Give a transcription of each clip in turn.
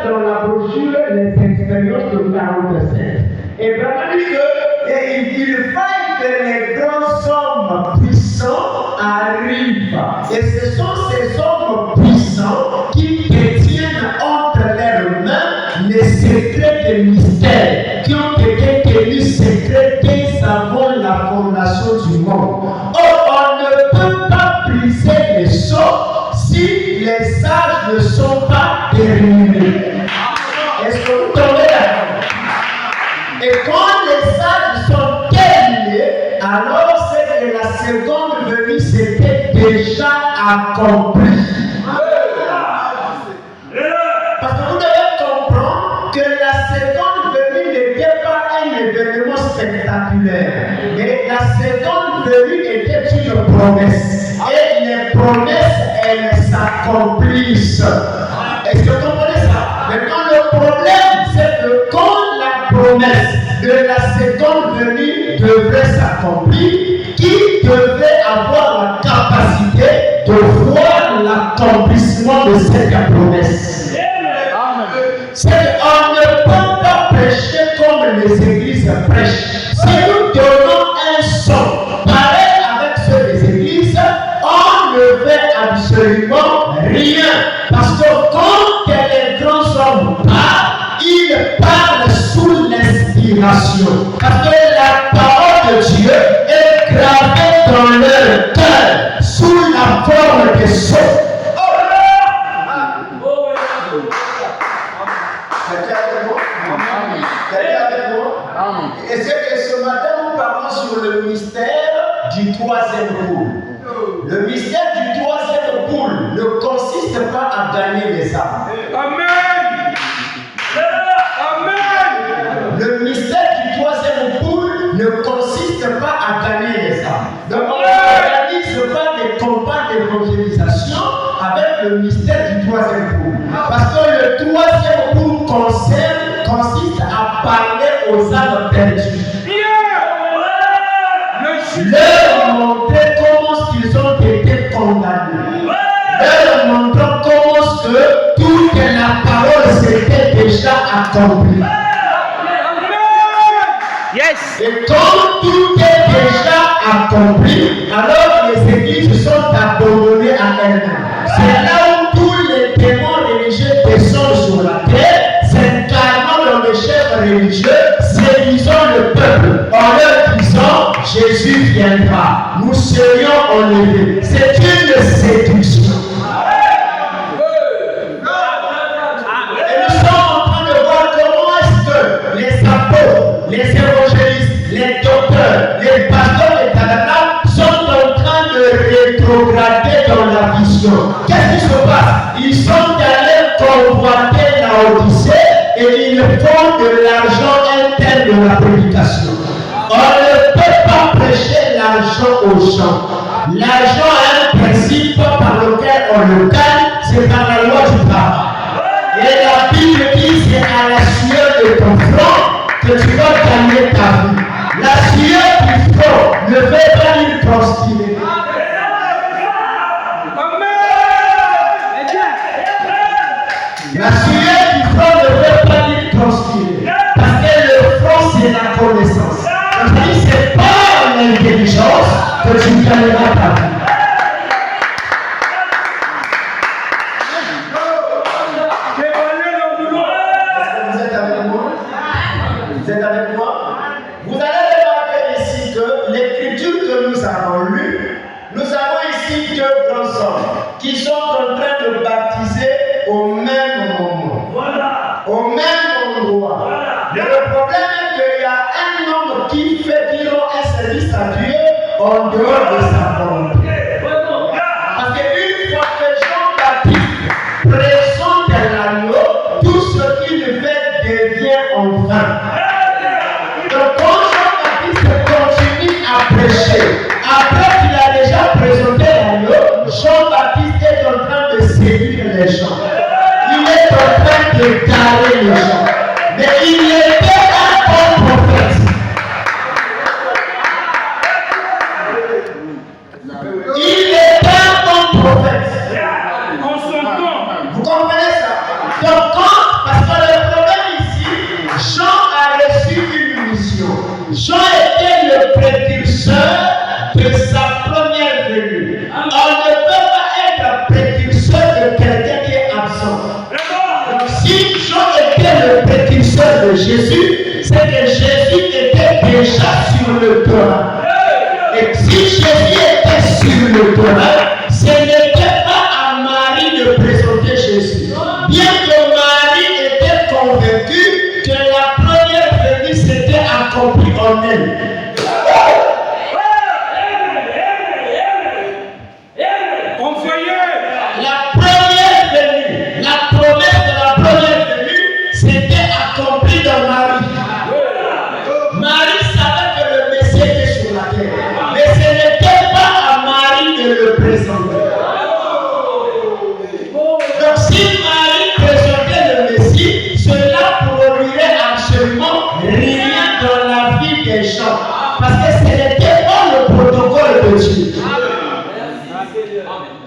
dans la brochure les expériences de 47. Et vraiment dit qu'il faille que les grands hommes puissants arrivent. Et ce sont ces hommes puissants qui détiennent entre leurs mains les secrets des mystères, qui ont été tenus secrets dès avant la fondation du monde. Or, on ne peut pas briser les sceaux si les sages ne sont pas terminés. Est-ce que vous tombez d'accord? Et quand les sages sont terminés, alors c'est que la seconde venue s'était déjà accomplie. Parce que vous devez comprendre que la seconde venue n'était pas un événement spectaculaire, mais la seconde venue était une promesse. Et les promesses, elles s'accomplissent. Est-ce que vous comprenez ça? Maintenant, le problème, c'est que quand la promesse de la seconde venue devrait s'accomplir, qui devait avoir la capacité de voir l'accomplissement de cette promesse? C'est qu'on ne peut pas prêcher comme les églises prêchent. Si nous donnons un son pareil avec ceux des églises, on ne fait absolument rien. Parce que quand les grands hommes parlent, ils parlent sous l'inspiration. Parce que la parole de Dieu est gravée dans leur cœur sous la forme de son. Et c'est que ce matin, nous parlons sur le mystère du troisième poule. Le mystère du troisième poule ne consiste pas à gagner les âmes. Amen. Amen. Le mystère du troisième poule ne consiste pas à gagner les âmes. Donc on n'organise pas des combats d'évangélisation avec le mystère du troisième poule. Parce que le troisième poule consiste à parler aux âmes perdues. Leur montrer comment ils ont été condamnés. Leur montrer comment que toute la parole s'était déjà accomplie. Yes. Et comme tout est déjà accompli, alors les églises sont abandonnées à elles-mêmes. C'est là où tous les démons religieux descendent sur la terre, s'incarnant dans les chefs religieux, séduisant le peuple en leur disant Jésus viendra, nous serions enlevés. C'est une séduction. Et nous sommes en train de voir comment est-ce que les apôtres, les évangélistes, les docteurs, les pasteurs et talents sont en train de rétrograder dans la vision. Qu'est-ce qui se passe? Ils sont allés convoiter la Odyssée et ils font de l'argent interne de la prédication. On ne peut pas prêcher l'argent aux gens. L'argent a un principe par lequel on le gagne, c'est par la loi du travail. Et la Bible dit c'est à la sueur de ton front que tu vas gagner ta vie. La sueur du front ne fait pas une prostituée. La sueur du front ne fait pas une prostituée. Parce que le front c'est la connaissance. C'est pas l'intelligence que tu gagneras ta vie. Vous êtes avec moi? Vous êtes avec moi? Vous allez remarquer ici que l'écriture que nous avons lue, nous avons ici deux grands hommes qui sont en train de baptiser au même moment. Au même endroit. Mais le problème est qu'il y a un homme qui fait un service à Dieu en dehors de sa volonté. Parce qu'une fois que Jean-Baptiste présente l'agneau, tout ce qu'il fait devient en vain. Donc quand Jean-Baptiste continue à prêcher, après qu'il a déjà présenté l'agneau, Jean-Baptiste est en train de séduire les gens. Il est en train de garer les gens. Mais il était un bon prophète. Il est un bon prophète. Vous comprenez ça? Donc, parce si Jean était le précurseur de Jésus, c'est que Jésus était déjà sur le trône. Et si Jésus était sur le trône, ce n'était pas à Marie de présenter Jésus. Bien que Marie était convaincue que la première venue s'était accomplie en elle. La première venue, la promesse de la première venue s'était accomplie dans Marie. Marie savait que le Messie était sur la terre, mais ce n'était pas à Marie de le présenter. Donc si Marie présentait le Messie, cela produirait absolument rien dans la vie des gens, parce que ce n'était pas le protocole de Dieu.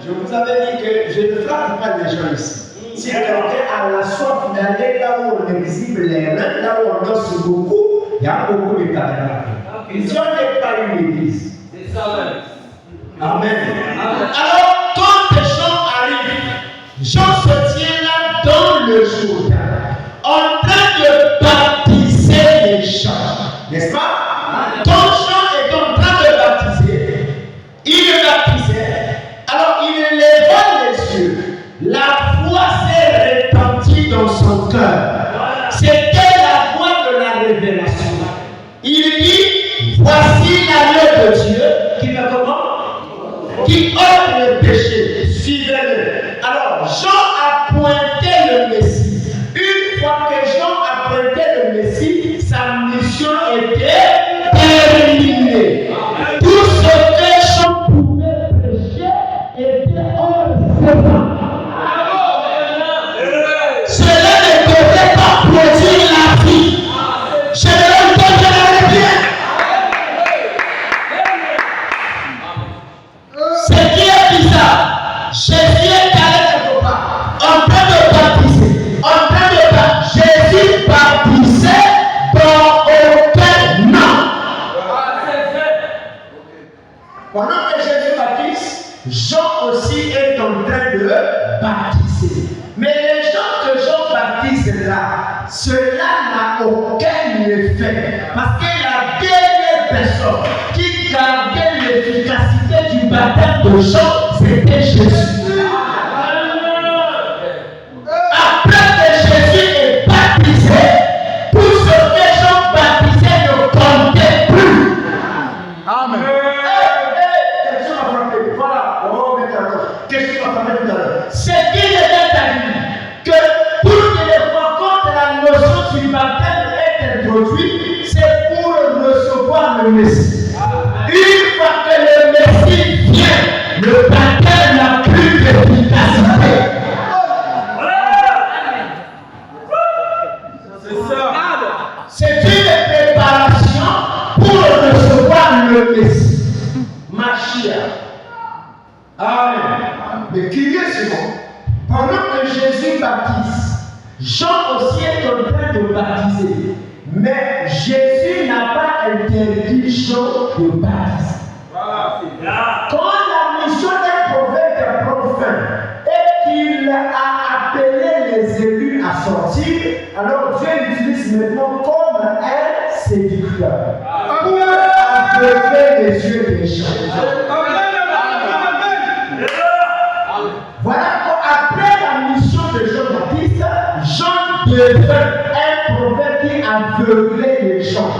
Je vous avais dit que je ne frappe pas les gens ici. Si quelqu'un a la soif d'aller là où on exhibe les reins, là où on danse beaucoup, il y a beaucoup de caméras. Ils n'ont pas une église. Amen. Alors, quand les gens arrivent, Jean se tient là dans le Jourdain, en train de baptiser les gens. N'est-ce pas? Quand Jean est en train de baptiser, il baptisait. Alors, il leva les yeux. La voix s'est répandue dans son cœur. C'était la voix de la révélation. Il dit, voici l'agneau de Dieu qui fait comment? Qui ôte le péché. Suivez-le. Alors, Jean a pointé le Messie. Une fois que Jean a pointé le Messie, sa mission était terminée. Tout ce que Jean pouvait prêcher était hors de temps. Cela ne devait pas produire la vie. Je ne le bien. Ce qui est bizarre, Jésus est allé quelque part, en train de baptiser, Jésus baptisait dans aucun nom. Pendant que Jésus baptise, Jean aussi est en train de baptiser. Mais les gens que Jean baptise là, cela n'a aucun effet. Parce que la dernière personne qui gardait l'efficacité du baptême de Jean, c'était Jésus. Après que Jésus est baptisé, tout ce que Jean baptisait ne comptait plus. Amen. Question à frapper. Voilà, on va remettre à l'heure. Question à frapper tout à l'heure. C'est qu'il était arrivé que toutes les fois quand la notion du baptême est introduite, c'est pour recevoir le Messie. Une fois que le Messie vient, le baptême n'a plus d'efficacité. C'est une préparation pour recevoir le Messie. Mashiach. Amen. Mais qui est ce nom? Pendant que Jésus baptise, Jean aussi est en train de baptiser. Mais Jésus n'a pas interdit Jean de baptiser. Quand la mission d'un prophète prend fin et qu'il a appelé les élus à sortir, alors Dieu l'utilise maintenant comme un séducteur pour aveugler les yeux des gens. Voilà qu'après la mission de Jean-Baptiste, Jean devint un prophète qui aveuglait les gens.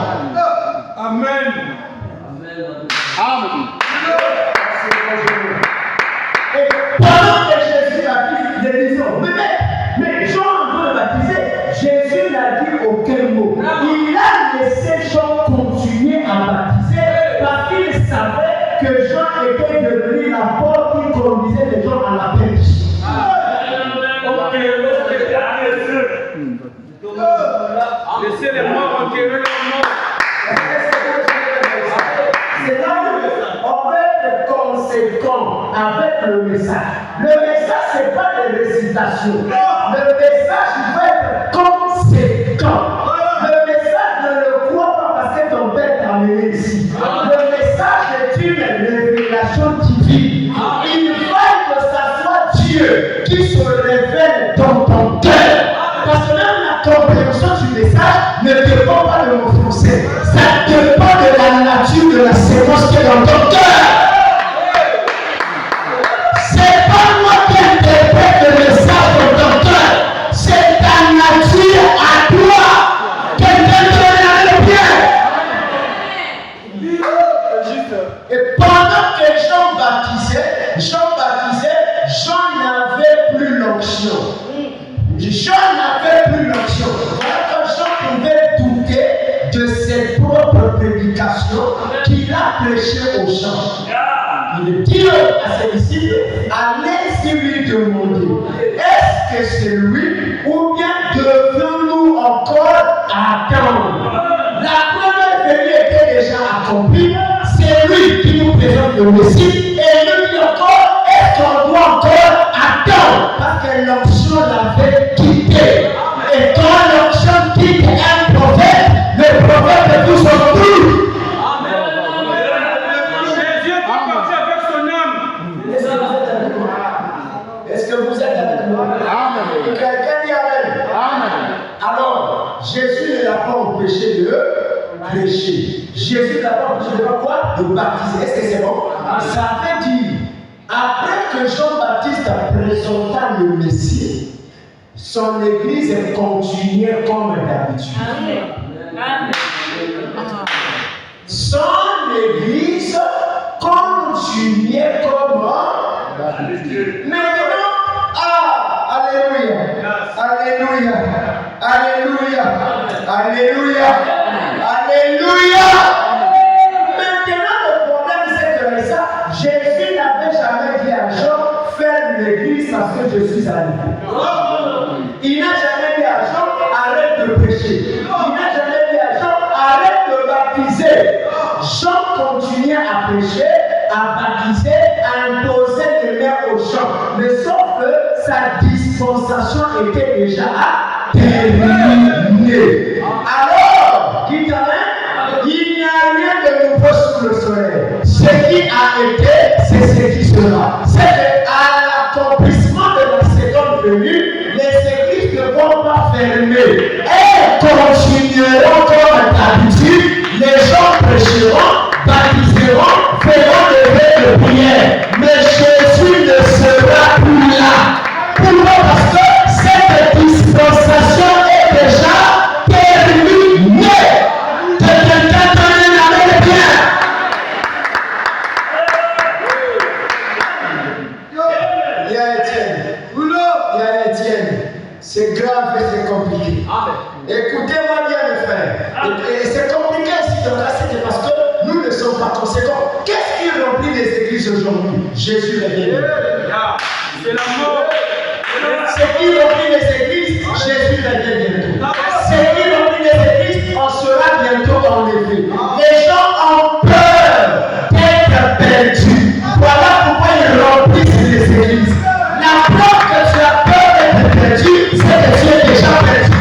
Amen. Amen. Et pendant que Jésus baptise, les disons, mais Jean veut baptiser, Jésus n'a dit aucun mot. Il a laissé Jean continuer à baptiser parce qu'il savait que Jean était devenu la porte qui conduisait les gens à la perdition. Laissez les morts enterrer leurs morts. C'est là où on peut être conséquent avec le message. Le message, ce n'est pas des récitations. Le message, il faut être conséquent. Le message, ne le crois pas parce que ton père t'a amené ici. Le message est une révélation divine. Il faut que ça soit Dieu qui se révèle dans ton cœur. Parce le Messie. Et lui dit encore, est-ce qu'on doit encore attendre? Parce que l'onction l'avait quitté. Et quand l'onction quitte un prophète, le prophète fait tout son tour. Jésus est parti avec son âme. Est-ce que vous êtes avec moi? Amen. Quelqu'un dit Amen. Amen. Alors, Jésus ne l'a pas empêché de prêcher. Jésus ne l'a pas empêché de faire quoi? De baptiser. Est-ce que c'est bon? Ça veut dire, après que Jean-Baptiste présenta le Messie, son église continuait comme d'habitude. Amen. Son église continuait comme d'habitude. Maintenant, alléluia, alléluia, alléluia, alléluia, alléluia. Maintenant, le problème c'est que ça, Jésus n'avait jamais dit à Jean, ferme l'église parce que je suis arrivé. Il n'a jamais dit à Jean, arrête de prêcher. Il n'a jamais dit à Jean, arrête de baptiser. Jean continuait à prêcher, à baptiser, à imposer les mains aux gens. Mais sauf que sa dispensation était déjà terminée. Alors, dites Amen, il n'y a rien de nouveau sous le soleil. Ce qui a été, c'est ce qui sera. C'est qu'à l'accomplissement de la seconde venue, les églises ne vont pas fermer. Elles continueront comme d'habitude. Les gens prêcheront, baptiseront, feront des vœux de prière. Mais Jésus ne sera plus là. Pourquoi? Parce que cette dispensation est déjà terminée. Que quelqu'un donne un amen bien. Il y a Étienne. Il y a Étienne. C'est grave et c'est compliqué. Écoutez-moi bien, mes frères. Et c'est compliqué ici dans la cité parce que nous ne sommes pas conséquents. Qu'est-ce qui remplit les églises aujourd'hui? Jésus revient. C'est la mort. Ce qui remplit les églises, Jésus revient bientôt. Ce qui remplit les églises, on sera bientôt enlevé. Les gens ont peur d'être perdus. Voilà pourquoi ils remplissent les églises. La preuve que tu as peur d'être perdu, c'est que tu es déjà perdu.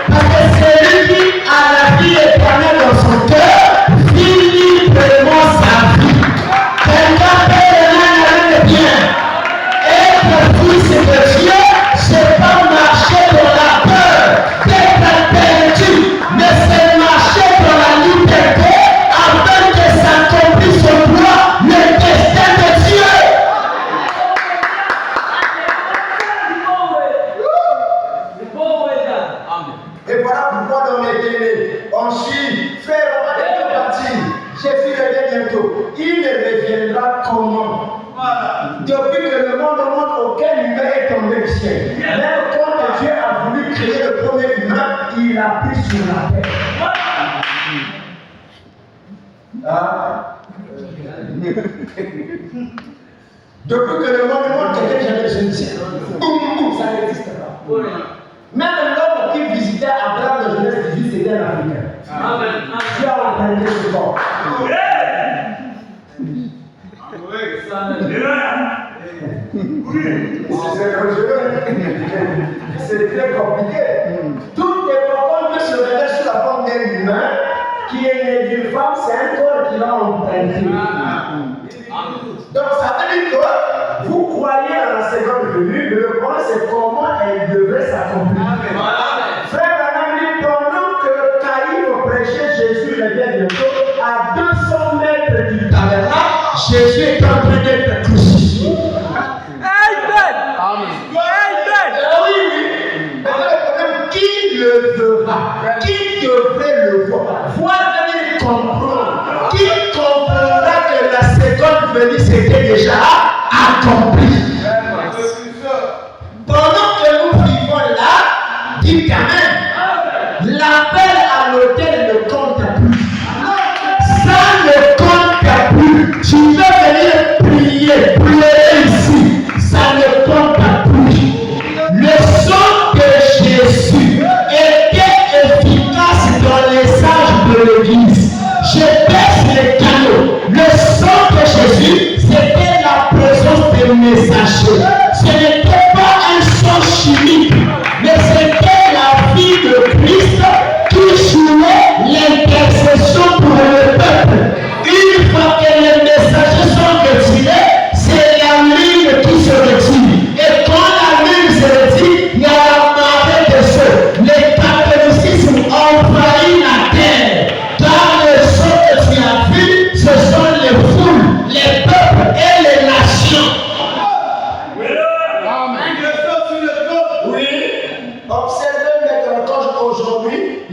Parce que celui qui a la vie éternelle dans son cœur vit librement sa vie. Quelqu'un peut le bien. Être fils de Dieu, c'est pas marcher dans la peur d'être perdu, mais c'est marcher dans la liberté afin que s'accomplisse au droit le destin de Dieu. Et voilà pourquoi dans les télés, on suit, frère, on va les bâtir. Jésus revient bientôt. Il ne reviendra comment? Depuis que le monde auquel l'humain est tombé du ciel. Même quand Dieu a voulu créer le premier humain, il a pris sur la terre. Depuis que le monde quelqu'un jamais je ne sais. Ça n'existe pas. Même l'homme qui visitait Abraham dans Genèse 18, c'était un Africain. Dieu a entendu ce corps. C'est très compliqué. Toutes les personnes qui se révèlent sous la forme d'un humain, qui est né d'une femme, c'est un corps qui l'a emprunté. Donc ça veut dire que vous croyez à la seconde venue, mais le point c'est comment elle devrait s'accomplir. Frère Anami, pendant que Caïphe prêchait Jésus revient bientôt, à 200 mètres du tabernacle, Jésus est en train d'être crucifié. Qui le verra? Qui devrait le voir? Voir comprendre. Qui comprendra que la seconde venue c'était déjà accompli? Pendant que nous vivons là, dites Amen. L'appel à l'autel ne compte plus. Ça ne compte plus. Tu veux venir prier, pleurer ici. Ça ne compte plus. Le sang de Jésus était efficace dans les sages de l'église. Je baisse les canaux. Le sang de Jésus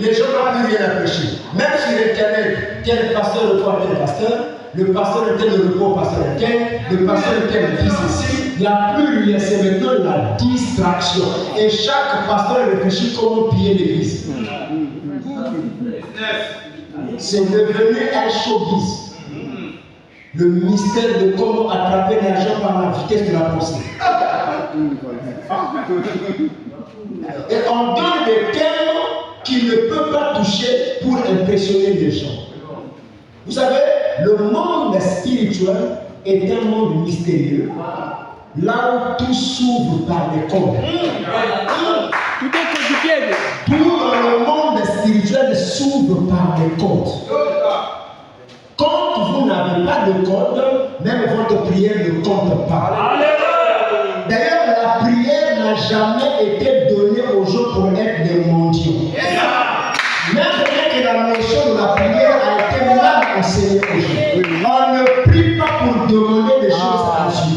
les gens n'ont plus rien à prêcher. Même si l'Éternel, tel pasteur reprend tel pasteur, le pasteur tel le reprend pasteur tel, le pasteur tel dit ceci, il n'y a plus rien, c'est maintenant la distraction. Et chaque pasteur réfléchit comment piller l'église. C'est devenu un showbiz. Le mystère de comment attraper l'argent par la vitesse de la pensée. Et on donne des termes qu'il ne peut pas toucher pour impressionner les gens. Vous savez, le monde spirituel est un monde mystérieux, là où tout s'ouvre par les codes. Tout est compliqué. Tout dans le monde spirituel s'ouvre par les codes. Quand vous n'avez pas de code, même votre prière ne compte pas. D'ailleurs, la prière n'a jamais été donnée aux gens pour être des mondiaux. Même que la notion de la prière a été mal enseignée aux gens. On ne prie pas pour demander des choses à Dieu.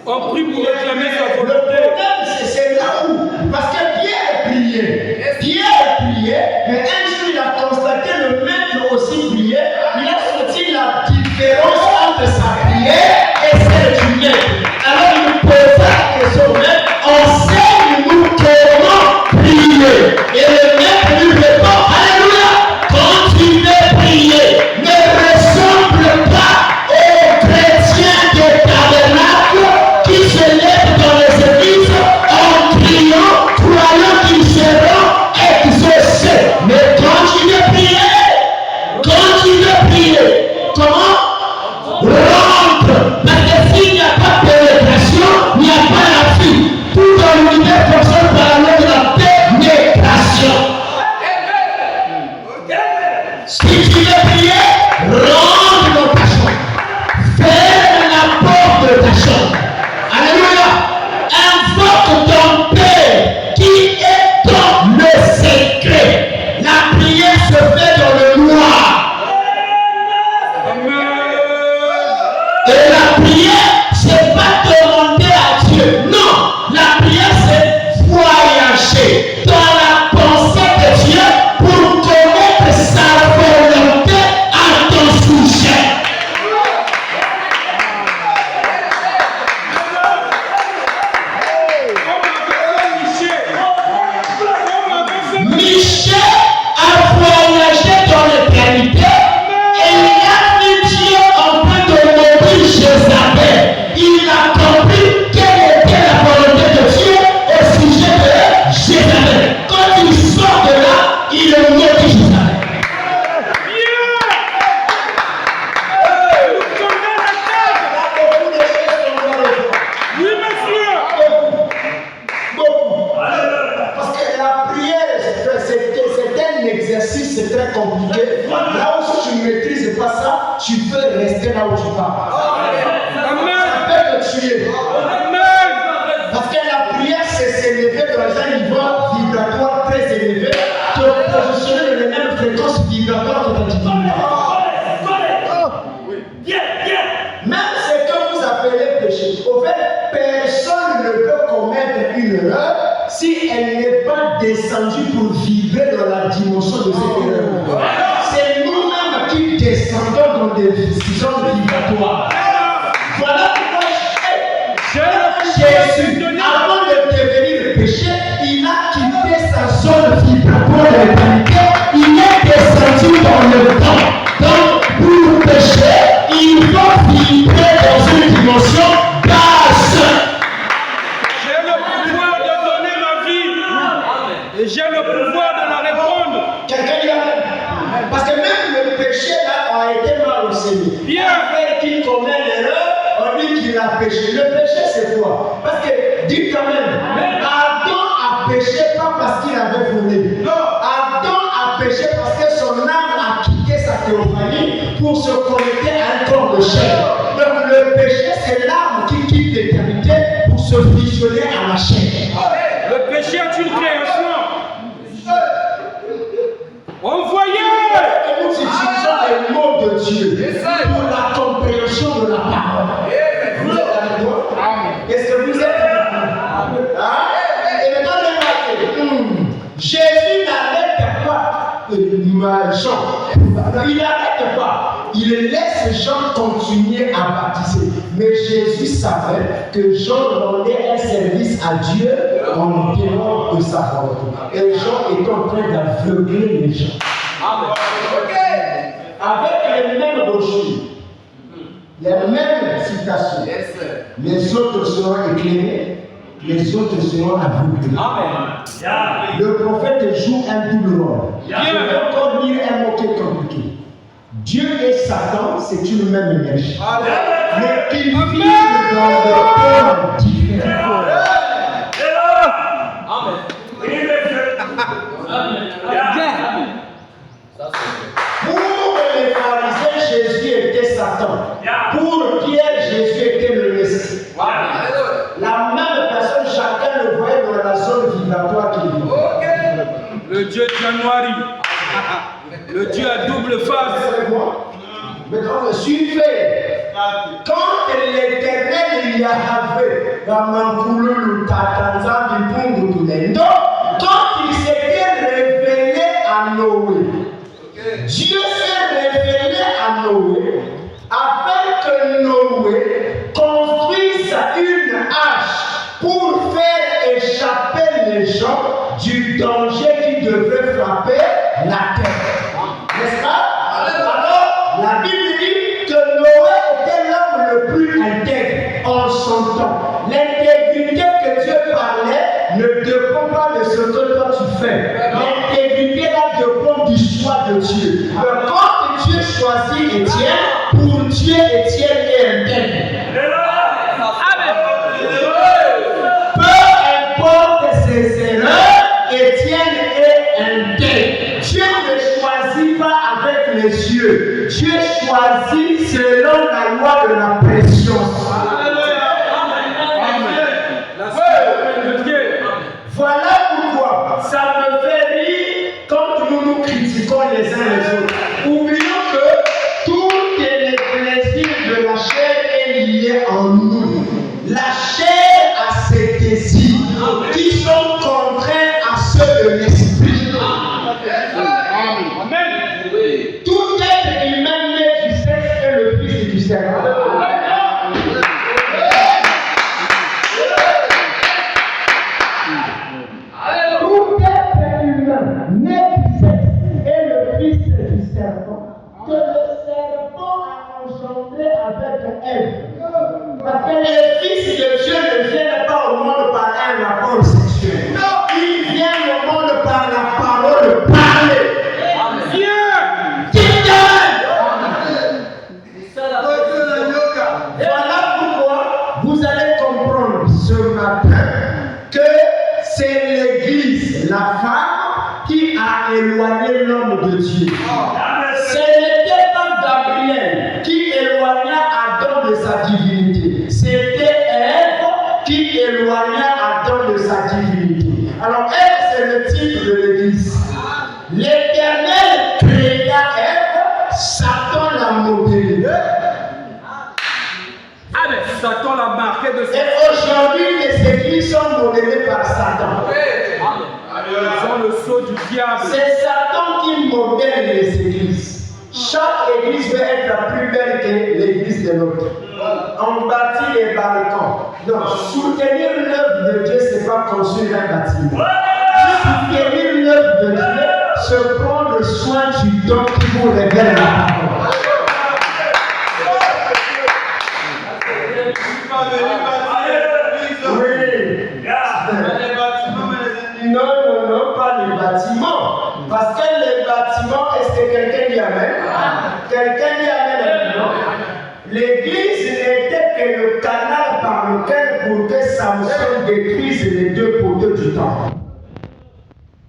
On prie pour réclamer sa Le volonté. problème, c'est là où. Parce que Pierre priait. Pierre priait, mais un jour il a constaté le maître aussi prier. Il a senti la différence entre sa prière et celle du maître. Alors il nous posa la question, maître, enseigne-nous comment prier. Et le maître lui répond, alléluia, continuez à prier. Ne ressemble pas aux chrétiens des tabernacles qui se lèvent dans les églises en criant, croyant qu'ils seront exaucés. Mais continuez à prier. Continuez à prier. Comment? Rentre. Parce que s'il n'y a pas de pénétration, il n'y a pas la vie. Tout dans l'univers fonctionne par la loi de la pénétration. Si tu veux prier, rentre dans ta chambre. Ferme la porte de ta chambre. Alléluia. Invoque ton Père qui est dans le secret. La prière se fait dans le noir. Et la prière, c'est pas demander à Dieu. Non, la prière, c'est voyager dans la pensée de Dieu pour connaître sa volonté à ton sujet. Michel a voyagé dans l'éternité et il a vu Dieu en train de mourir Jézabel. Il a compris quelle était la volonté de Dieu au sujet de Jézabel. Quand il sort de là, il maudit Jézabel. Oui, monsieur. Beaucoup. Parce que la prière, c'est un exercice, c'est très compliqué. Là où si tu ne maîtrises pas ça, tu peux rester là où tu pars. Ça peut te tuer. Parce que la prière, c'est s'élever dans un niveau vibratoire très élevé, te positionner dans les mêmes fréquences vibratoires que ta divinité. Même ce que vous appelez péché, au fait, personne ne peut commettre une erreur si elle n'est pas descendue pour vibrer dans la dimension de cette erreur. C'est nous-mêmes qui descendons dans des zones vibratoires. Voilà pourquoi Jésus, avant de devenir péché, il a quitté sa zone vibratoire de l'éternité. Il est descendu dans le temps. Donc, pour pécher, il faut vibrer dans une dimension basse. J'ai le pouvoir de donner ma vie. Et j'ai le pouvoir de la répondre. Quelqu'un dit amen. Parce que même le péché là a été mal enseigné. Bien. Après qu'il commet l'erreur, on dit qu'il a péché. Le péché c'est quoi? Parce que, dites quand même, Adam a péché pas parce qu'il avait volé. Adam a péché parce que son âme a quitté sa théophanie pour se connecter à un corps de chair. Donc le péché c'est l'âme qui quitte l'éternité pour se fusionner à la chair. Le péché est une création. Envoyez. Et nous utilisons les mots de Dieu pour la compréhension de la parole. Vous êtes avec moi? Est-ce que vous êtes? Et maintenant, remarquez, Jésus n'avait Jean. Alors, il n'arrête pas. Il laisse Jean continuer à baptiser. Mais Jésus savait que Jean rendait un service à Dieu en dehors de sa volonté. Et Jean est en train d'aveugler les gens. Amen. Avec les mêmes brochures, les mêmes citations. Les autres seront éclairés, les autres seront aveuglés. Amen. Le prophète joue un double rôle. Je vais encore dire un mot qui est compliqué. Dieu et Satan, c'est une même énergie. Mais ils vivent dans des plans différents. Amen. Pour les pharisiens, Jésus était Satan. Pour Pierre, Jésus était le Messie. La même personne, chacun le voyait dans la zone vibratoire qu'il vit. Le Dieu Januari. Le Dieu à double face. Maintenant, suivez. Quand l'Éternel Yahvé, quand il s'était révélé à Noé, Dieu s'est révélé à Noé afin que Noé construise une hache pour faire échapper les gens du danger qui devrait frapper la terre. N'est-ce pas? Alors, la Bible dit que Noé était l'homme le plus intègre en son temps. L'intégrité que Dieu parlait ne dépend pas de ce que toi tu fais. L'intégrité là dépend du choix de Dieu. Mais quand Dieu choisit Étienne, pour Dieu, Étienne est intègre. Peu importe ses erreurs, Étienne est intègre. Dieu ne choisit pas avec les yeux. Dieu choisit selon la loi de la pression. Voilà pourquoi ça me fait rire quand nous nous critiquons les uns les autres. Oublions que tous les plaisirs de la chair est lié en nous. La chair a ses désirs qui sont contraires à ceux de l'esprit. Amen. Tout être humain né du sexe est le fils du serpent. Tout être humain né du sexe est le fils du serpent. Que le serpent a engendré avec Ève. Parce que les fils de Dieu ne viennent pas au monde par un rapport sexuel. Non, ils viennent au monde par la parole parlée. Voilà pourquoi vous allez comprendre ce matin que c'est l'Église, la femme, qui a éloigné l'homme de Dieu. Ce n'était pas Gabriel qui éloigna Adam de sa divinité. C'était Ève qui éloigna Adam de sa divinité. Alors Ève, c'est le titre de l'Église. L'Éternel créa Ève, Satan l'a modélée. Satan l'a marqué de ses... Et aujourd'hui, les églises sont modélées par Satan. Ils ont le sceau du diable. C'est Satan qui modèle les églises. Chaque église veut être la plus belle que l'église de l'autre. On bâtit les balcons. Non, soutenir l'œuvre de Dieu, ce n'est pas construire un bâtiment. Soutenir l'œuvre de Dieu, c'est prendre soin du don qui vous révèle la parole. Non, pas les bâtiments. Parce que les bâtiments, est-ce que quelqu'un dit amen? Quelqu'un dit amen? Non. L'église n'était que le canal par lequel pour que Samson détruise les deux poteaux du temple.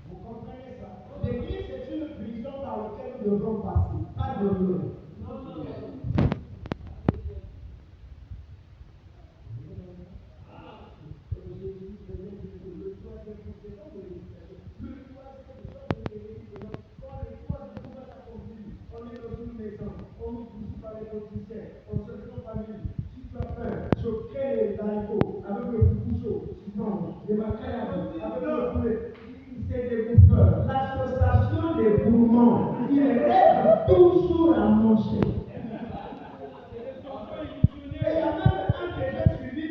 Vous comprenez ça? L'église est une prison par laquelle nous devons passer. Pas de nous. L'association des gourmands enfants, ils rêvent toujours à manger. Et il y a même un qui est suivi.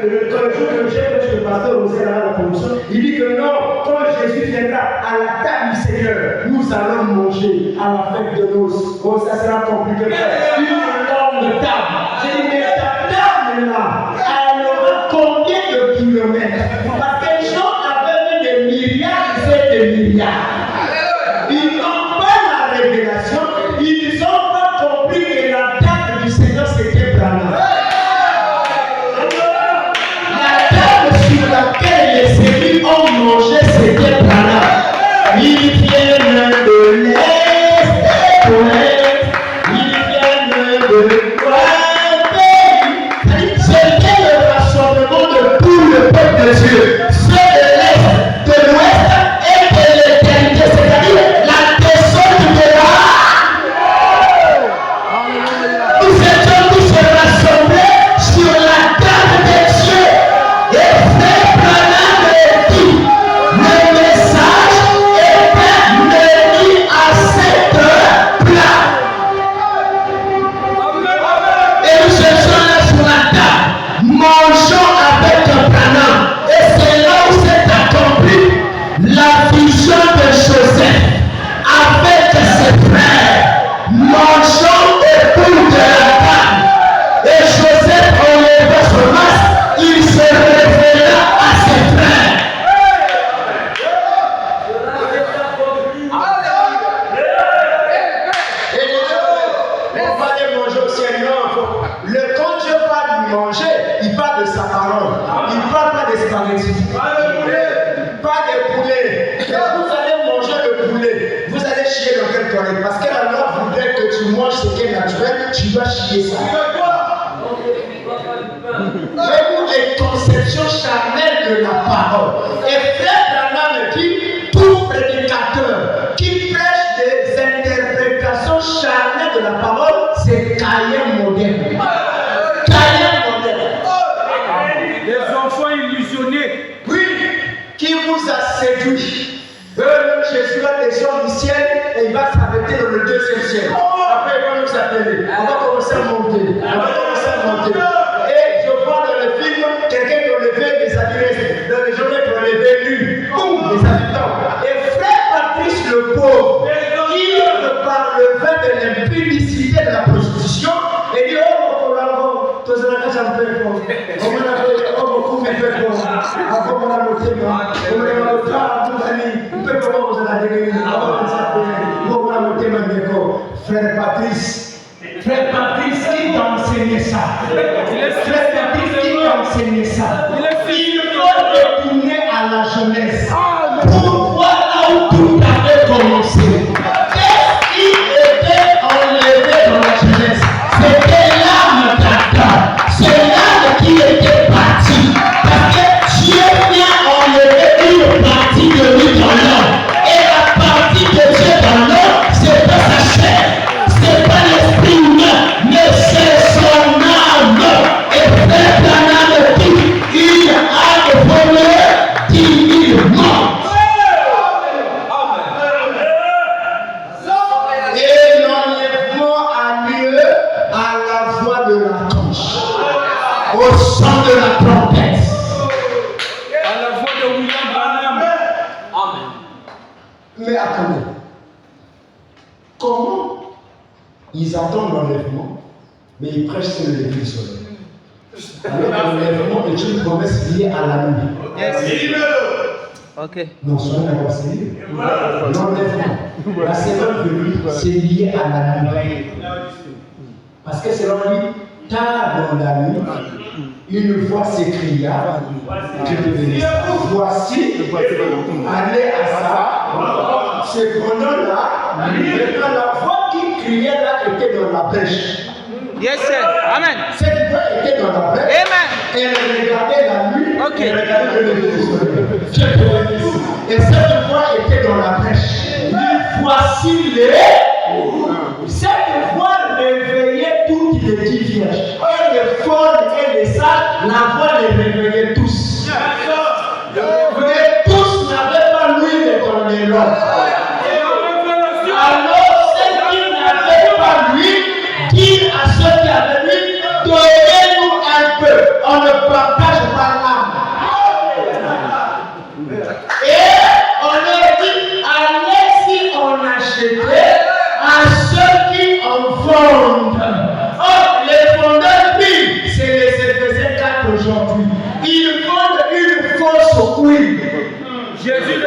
Le jour que j'ai le pasteur Osé à la commission, il dit que non, quand Jésus viendra à la table du Seigneur, nous allons manger à la fête de noces. Oh, ça sera compliqué. Une longue table. J'ai dit, mais ta table là, elle aura combien de kilomètres? Parce que les gens avaient des milliards et des milliards. Ils n'ont pas la révélation, ils n'ont pas compris que la table du Seigneur c'était Branham. La table sur laquelle les cellules ont mangé c'était Branham. Ils viennent de l'Est, de l'Ouest, ils viennent de l'Ouest. C'était le rassemblement de tout le peuple de Dieu. Ceux de l'Est, de l'Ouest et de l'éternité, c'est-à-dire la descente de nous étions tous rassemblés sur la table de Dieu. Et frère Branham dit, le message était mené à cette plat. Et nous étions là sur la table, mangeons avec Branham. Et c'est là où s'est accomplie la vision de Joseph avec ses frères. Mangeons autour de la table. Et Joseph enleva son masque, il se révéla à ses frères. On va les manger au ciel, non. Quand Dieu parle de manger, il parle de sa parole. Il ne parle pas des spaghettis. Pas des poulets. Quand vous allez manger le poulet, vous allez chier dans quelle toilette? Parce que la loi voudrait que tu manges ce qui est naturel, tu dois chier ça. Faites-vous des conceptions charnelles de la parole. Et frère Branham dit, tout prédicateur qui prêche des interprétations charnelles de la parole, c'est Caïn moderne. Caïn moderne. Les enfants illusionnés. Oui, qui vous a séduit. Jésus va descendre du ciel et il va s'arrêter dans le deuxième ciel. Après, il va nous appeler. On va commencer à monter. Et je vois dans le film quelqu'un qui enlevait des adresses. Dans les journées qui enlevait lui. Boum, les habitants. Et frère Patrice le pauvre, il par le vin de l'impudicité de la prostitution et dit, oh, tu es un peu Frère Patrice, qui t'a enseigné ça? Frère Patrice, qui t'a enseigné ça? Il faut retourner à la jeunesse pour voir là où tout avait commencé. Qu'est-ce qui était enlevé dans la jeunesse? C'était l'âme d'Adam. C'est l'âme qui était partie. Parce que Dieu vient enlever une partie de lui dans l'homme. Et la partie de Dieu dans l'homme, c'est pas sa chair. C'est pas l'esprit humain, mais c'est son âme. Et frère Branham dit, il a volé 10 000 morts. Et l'enlèvement a lieu à la voix de la touche, au son de la trompette. À la voix de William Branham. Amen. Mais attendez, comment ils attendent l'enlèvement, mais ils prêchent sur le lever du soleil? Alors l'enlèvement est une promesse liée à la nuit. Yes. Ok. Non, soyez d'accord, c'est lié. L'enlèvement, la seconde venue, c'est lié à la nuit. Parce que selon lui, tard dans la nuit, une voix s'écria, Dieu te bénisse. Voici, allez à ça. Cependant là, la voix qui criait là était dans la brèche. Yes, sir. Amen. Cette voix était dans la brèche. Amen. Elle regardait la nuit. Ok. Elle regardait le lever du soleil. Dieu te bénisse. Et cette voix était dans la brèche. Voici les. Cette voix réveillait toutes les 10 vierges. Et les folles et les sages, la voix les réveillait tous. Mais tous n'avaient pas l'huile dans les lèvres.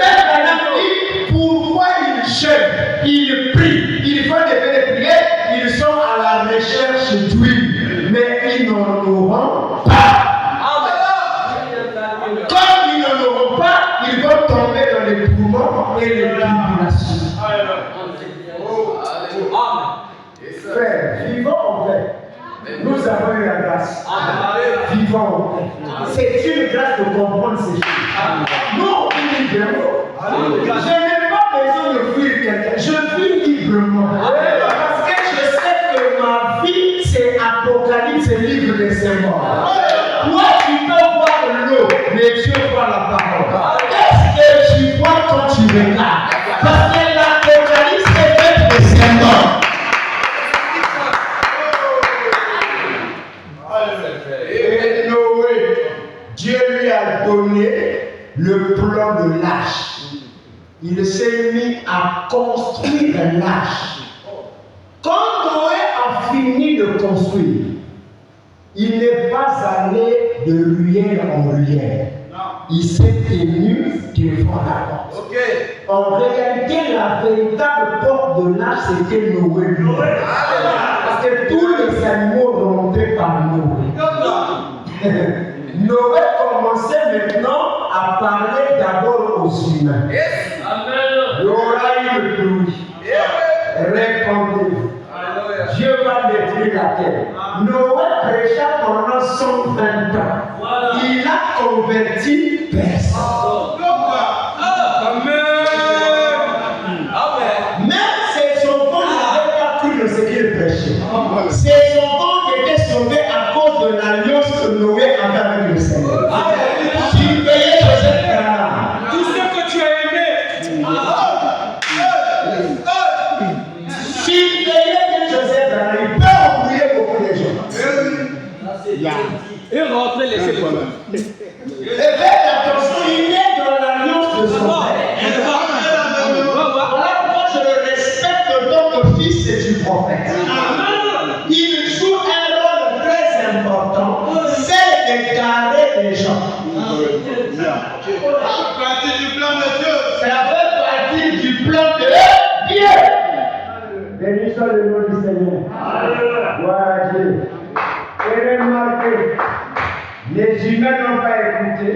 père Adam dit pourquoi ils jeûnent, ils prient, ils font des prières, ils sont à la recherche d'huile, mais ils n'en auront pas. Comme ils n'en auront pas, ils vont tomber dans les tourments et les tribulations. Frère, vivons en paix. Nous avons eu la grâce. Vivons en paix. C'est une grâce de comprendre ces choses. Nous, librement. Je n'ai pas besoin de fuir quelqu'un. Je vis librement. Parce que je sais que ma vie, c'est Apocalypse, c'est livre des symboles. Toi, tu peux voir l'eau, mais Dieu voit la parole. Qu'est-ce que tu vois quand tu regardes? Parce que l'Apocalypse, c'est fait des symboles. Et Noé, Dieu lui a donné le plan de l'arche. Il s'est mis à construire l'arche. Quand Noé a fini de construire, il n'est pas allé de ruelle en ruelle. Il s'est tenu devant la porte. En réalité, la véritable porte de l'arche, c'était Noé lui. Parce que tous les animaux rentraient par Noé. Noé commençait maintenant à parler d'abord aux humains. L'oreille de pluie. Répondez-vous. Dieu va détruire la terre. Noé prêcha pendant 120 ans. Il a converti personne. Même ses enfants n'avaient pas cru dans ce qu'il prêchait. Ses enfants étaient sauvés à cause de l'alliance que Noé avait avec le Seigneur. Tu payais Joseph Bernard. Tout ce que tu as aimé. Tu payais Joseph Bernard. Il peut embrouiller beaucoup de gens. Et rentrer les sélections. Et faites attention, il est dans l'alliance de son père. Voilà pourquoi je le respecte autant que fils et du prophète. Il joue un rôle très important, c'est d'égarer les gens. Ça fait partie du plan de Dieu. Ça fait partie du plan de Dieu. Béni soit le nom du Seigneur. Gloire à Dieu. Et remarquez, les humains n'ont pas écouté.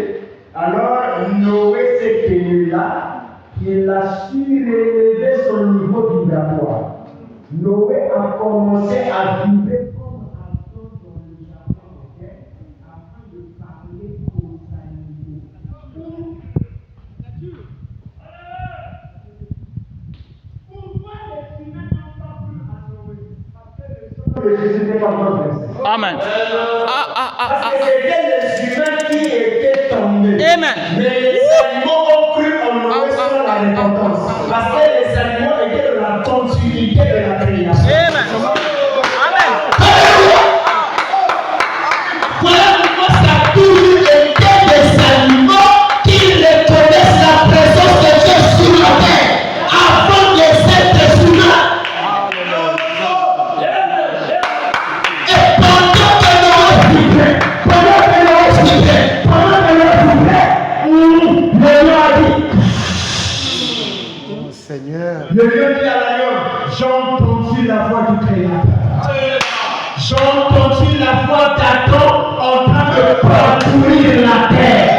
Alors Noé s'est tenu là. Il a su relever son niveau vibratoire. Noé a commencé à vibrer comme un son dans le jardin afin de parler aux animaux. Pourquoi les humains n'ont pas pu adorer? Parce que le son de Jésus n'est pas bon. Amen. Parce que c'était les humains qui étaient tombés. Amen. Mais les animaux ont cru en Noé sans la repentance. Parce que les animaux étaient de la continuité de la création. Amen. Amen. Voilà pourquoi ça a toujours été des animaux qui reconnaissent la présence de Dieu sur la terre avant les êtres humains. Et pendant que Noé vivait, le lion a dit, Seigneur. le lion dit à la lion, j'ai entendu la voix du Créateur. J'ai entendu la voix d'Adam en train de parcourir la terre.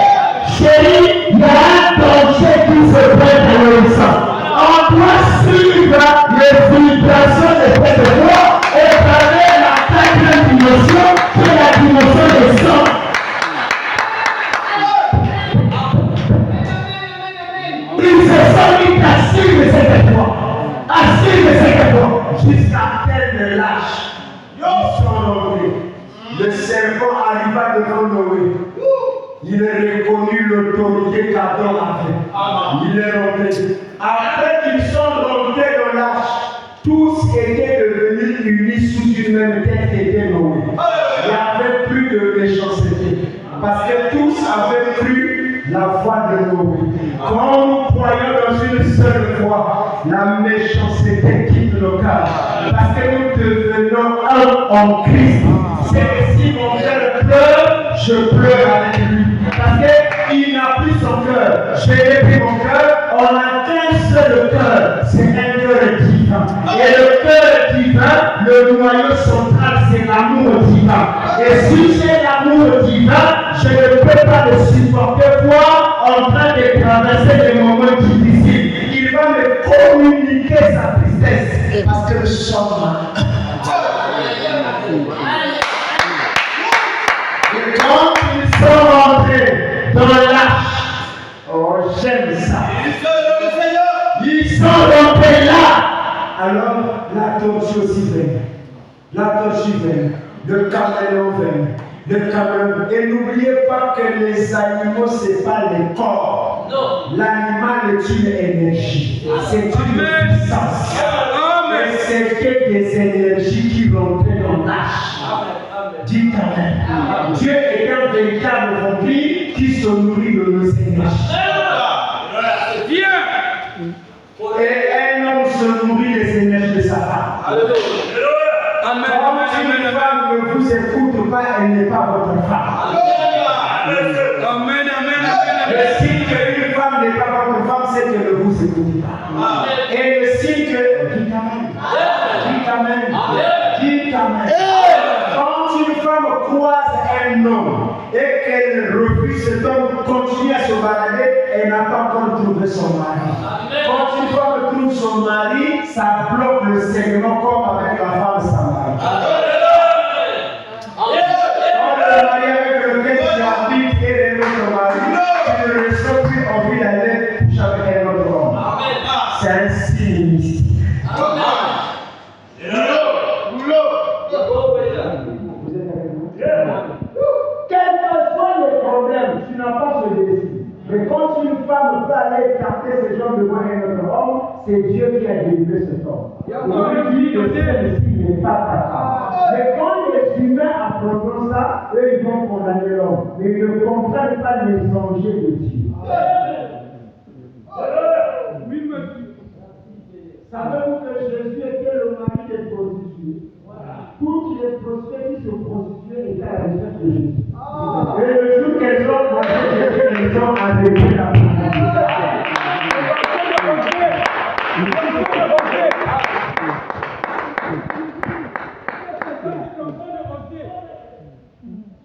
Chérie, il y a un danger qui se fait dans l'horizon. On doit suivre les vibrations de cette voix et travers la quatrième dimension, qui est la dimension des sons. Ils se sont mis à suivre cette voix, jusqu'à terre de lâche. Ils sont rentrés. Le serpent arriva devant Noé. Il a reconnu l'autorité qu'Adam avait. Il est rentré. Après qu'ils sont rentrés dans l'arche, tous étaient devenus unis sous une même tête qui était Noé. Il n'y avait plus de méchanceté. Parce que tous avaient cru la voix de Noé. Quand nous croyons dans une seule foi, la méchanceté quitte nos cœurs. Parce que nous devenons un en Christ. C'est que si mon frère pleure, je pleure avec lui. Parce qu'il n'a plus son cœur. J'ai pris mon cœur. Et si c'est l'amour divin, je ne peux pas le supporter voir en train de traverser des moments difficiles. Il va me communiquer sa tristesse. Parce que nous sommes. Et quand ils sont rentrés dans l'arche, oh j'aime ça. Ils sont rentrés là. Alors la torche aussi vint. La torche vint. Le caméléon vint. Le caméléon. Et n'oubliez pas que les animaux, ce n'est pas les corps. L'animal est une énergie. C'est une puissance. Et c'est que des énergies qui rentraient dans l'arche. Dites Amen. Dieu est un véritable vampire qui se nourrit de nos énergies. Et un homme se nourrit des énergies de sa femme. Amen. Quand une femme ne vous écoute pas, elle n'est pas votre femme. Amen. Le signe qu'une femme n'est pas votre femme, c'est qu'elle ne vous écoute pas. Et le signe que. Dites Amen. Dites Amen. Dites Amen. Quand une femme croise un homme et qu'elle refuse cet homme, continue à se balader, elle n'a pas encore trouvé son mari. Quand une femme trouve son mari, ça bloque le segment comme avec la femme Samarie. Quand le mari avec lequel tu habites est notre mari, tu ne ressens plus envie d'aller coucher avec un autre homme. C'est un signe mystique. Quels que soient les problèmes, tu n'as pas ce défi. Mais quand une femme peut aller écarter ce genre devant un autre homme, c'est Dieu qui a délivré cet homme. On dit que celle-ci n'est pas ta femme. Mais quand les humains apprendront ça, eux ils vont condamner l'homme. Mais ils ne comprennent pas les dangers de Dieu. Oui, monsieur. Savez-vous que Jésus était le mari des prostituées? Toutes les prostituées qui se prostituaient étaient à la recherche de Jésus. Et le jour qu'elles ont mangé Jésus, elles ont arrêté la prostitution.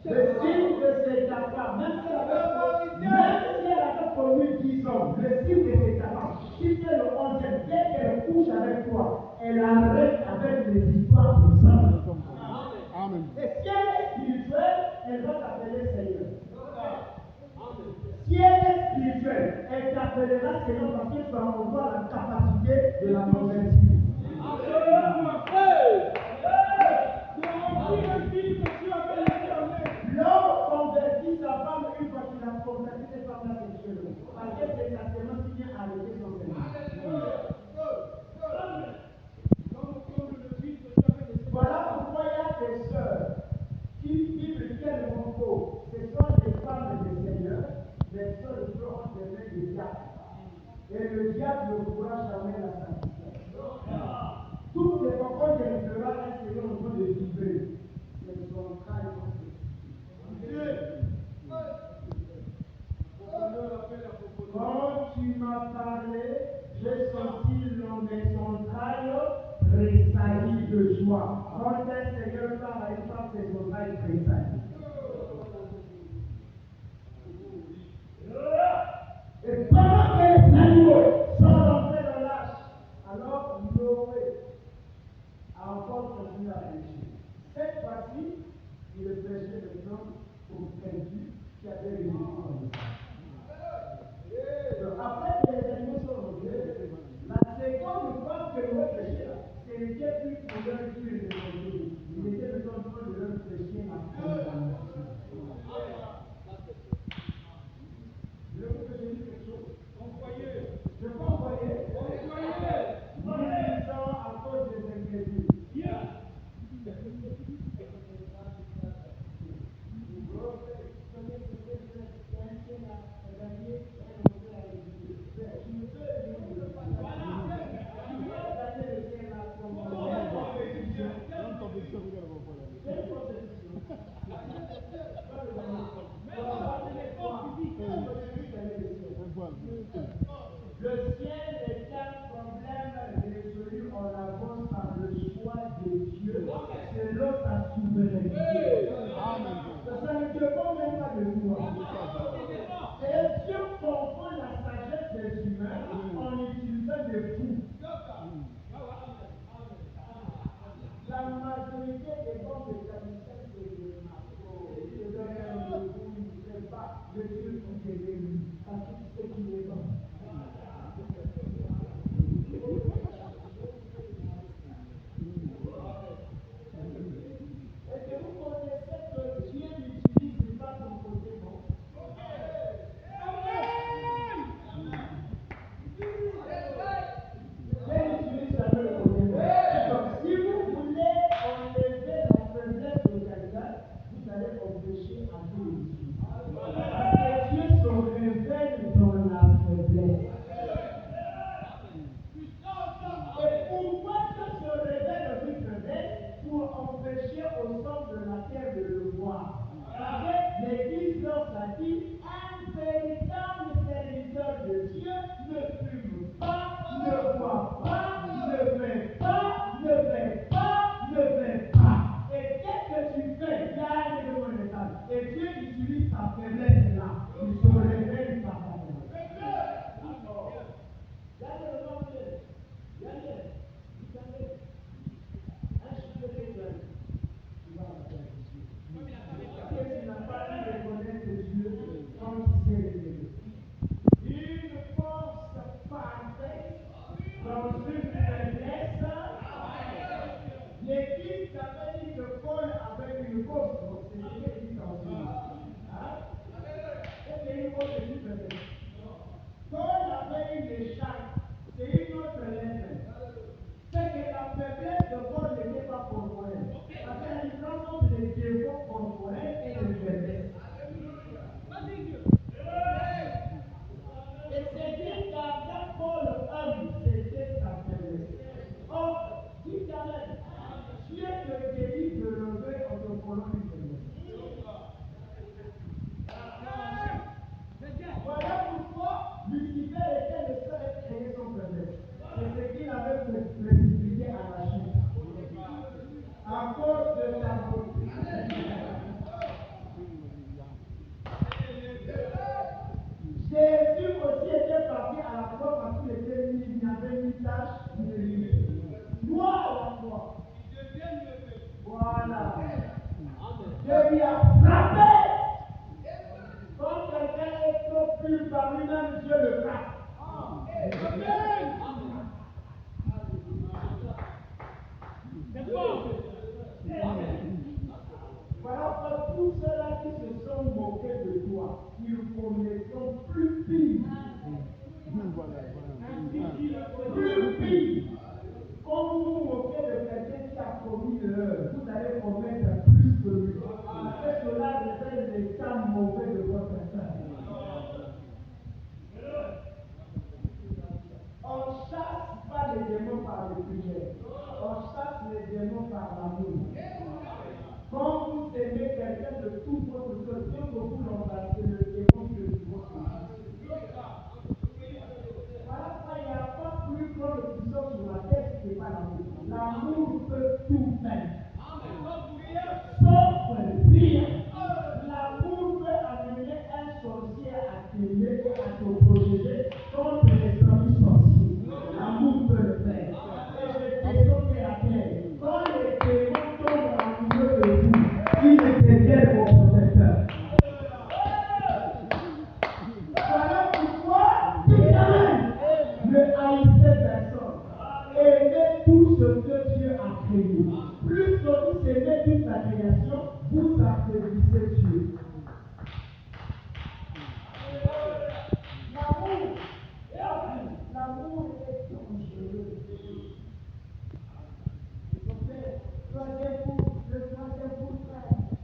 Le signe que c'est ta femme, même si elle a connu 10 ans, le signe que c'est ta femme, si tu es le 11e, dès qu'elle couche avec toi, elle arrête avec les histoires de ça. Et si elle est spirituelle, elle va t'appeler Seigneur. Si elle est spirituelle, elle t'appellera Seigneur parce que tu vas avoir la capacité de la convertir. L'homme convertit sa femme une fois qu'il a converti cette femme-là sexuellement. Parce que c'est sa sémence qui vient arrêter son Seigneur. Voilà pourquoi il y a des sœurs qui vivent tellement faux. Ce sont des femmes des seigneurs, les sœurs de Dieu ont des mains de diable. Et le diable ne pourra jamais la satisfaire. Toutes les paroles qu'elle fera, elles seront en train de vibrer. Elles sont en train de quand tu m'as parlé, j'ai senti mes entrailles tressaillir de joie. Quand un Seigneur parle à une femme, ses entrailles tressaillent. Et pendant que les animaux sont rentrés dans l'arche, alors Noé a encore continué à pécher. Cette fois-ci, il est péché maintenant au perdu qui avait réussi en lui. Après que les animaux sont rentrés, la seconde fois que Noé péchait, ce n'était plus pour leur tuer les animaux. Il était maintenant en train de leur pécher à condamnation. Je veux que je dise quelque chose. Je peux envoyer. Moi, les gens à cause des inquiétudes. Le ciel est un problème résolu en avance par le choix de Dieu selon sa souveraineté. L'ensuite, c'est l'église qui avait dit que Paul avait une cause. Donc, c'est ce qu'il dit ensuite. C'est une autre église. Paul avait une écharpe. C'est une autre lettre. C'est que la faiblesse de Paul n'était pas corporelle. Parce que la différence entre les défauts corporels et les faiblesses. Et c'est dit qu'avant Paul homme, c'était sa faiblesse. Or, dis quand même, Dieu te délivre de lever en te collant une faiblesse. Voilà pourquoi Lucifer était le seul à créer son faiblesse. C'est ce qu'il avait précipité à la chute. À cause de sa beauté. Jésus aussi était parti à la croix parce qu'il était mis, il n'avait ni tâche ni limite. Noir à la croix. Voilà. Dieu lui a frappé. Quand quelqu'un est trop pur par lui-même, Dieu le frappe. Voilà pour tous ceux-là qui se sont moqués de toi, ils commettront plus pire. Plus pire. Quand vous vous moquez de quelqu'un qui a commis l'heure, vous allez commettre plus que lui. Après cela, révèle l'état mauvais de votre personne. On chasse pas les démons par les prières. On chasse les démons par l'amour. Quand vous aimez quelqu'un de tout votre cœur, Dieu que vous l'embrassez, le démon que vous voilà pourquoi il n'y a pas plus grande puissance sur la terre qui n'est pas l'amour. L'amour peut tout faire. Sauf rien. L'amour peut amener un sorcier à t'aimer et à te protéger contre les amis sorciers. L'amour peut le faire. Et je descends à la terre. Quand les démons tombent amoureux de vous, ils deviennent vos protecteurs. Voilà pourquoi, ne haïssez personne. Aimez tout ce que Dieu a créé. Plus que vous aimez toute la création, vous affaiblissez Dieu. L'amour est dangereux. Le troisième coup,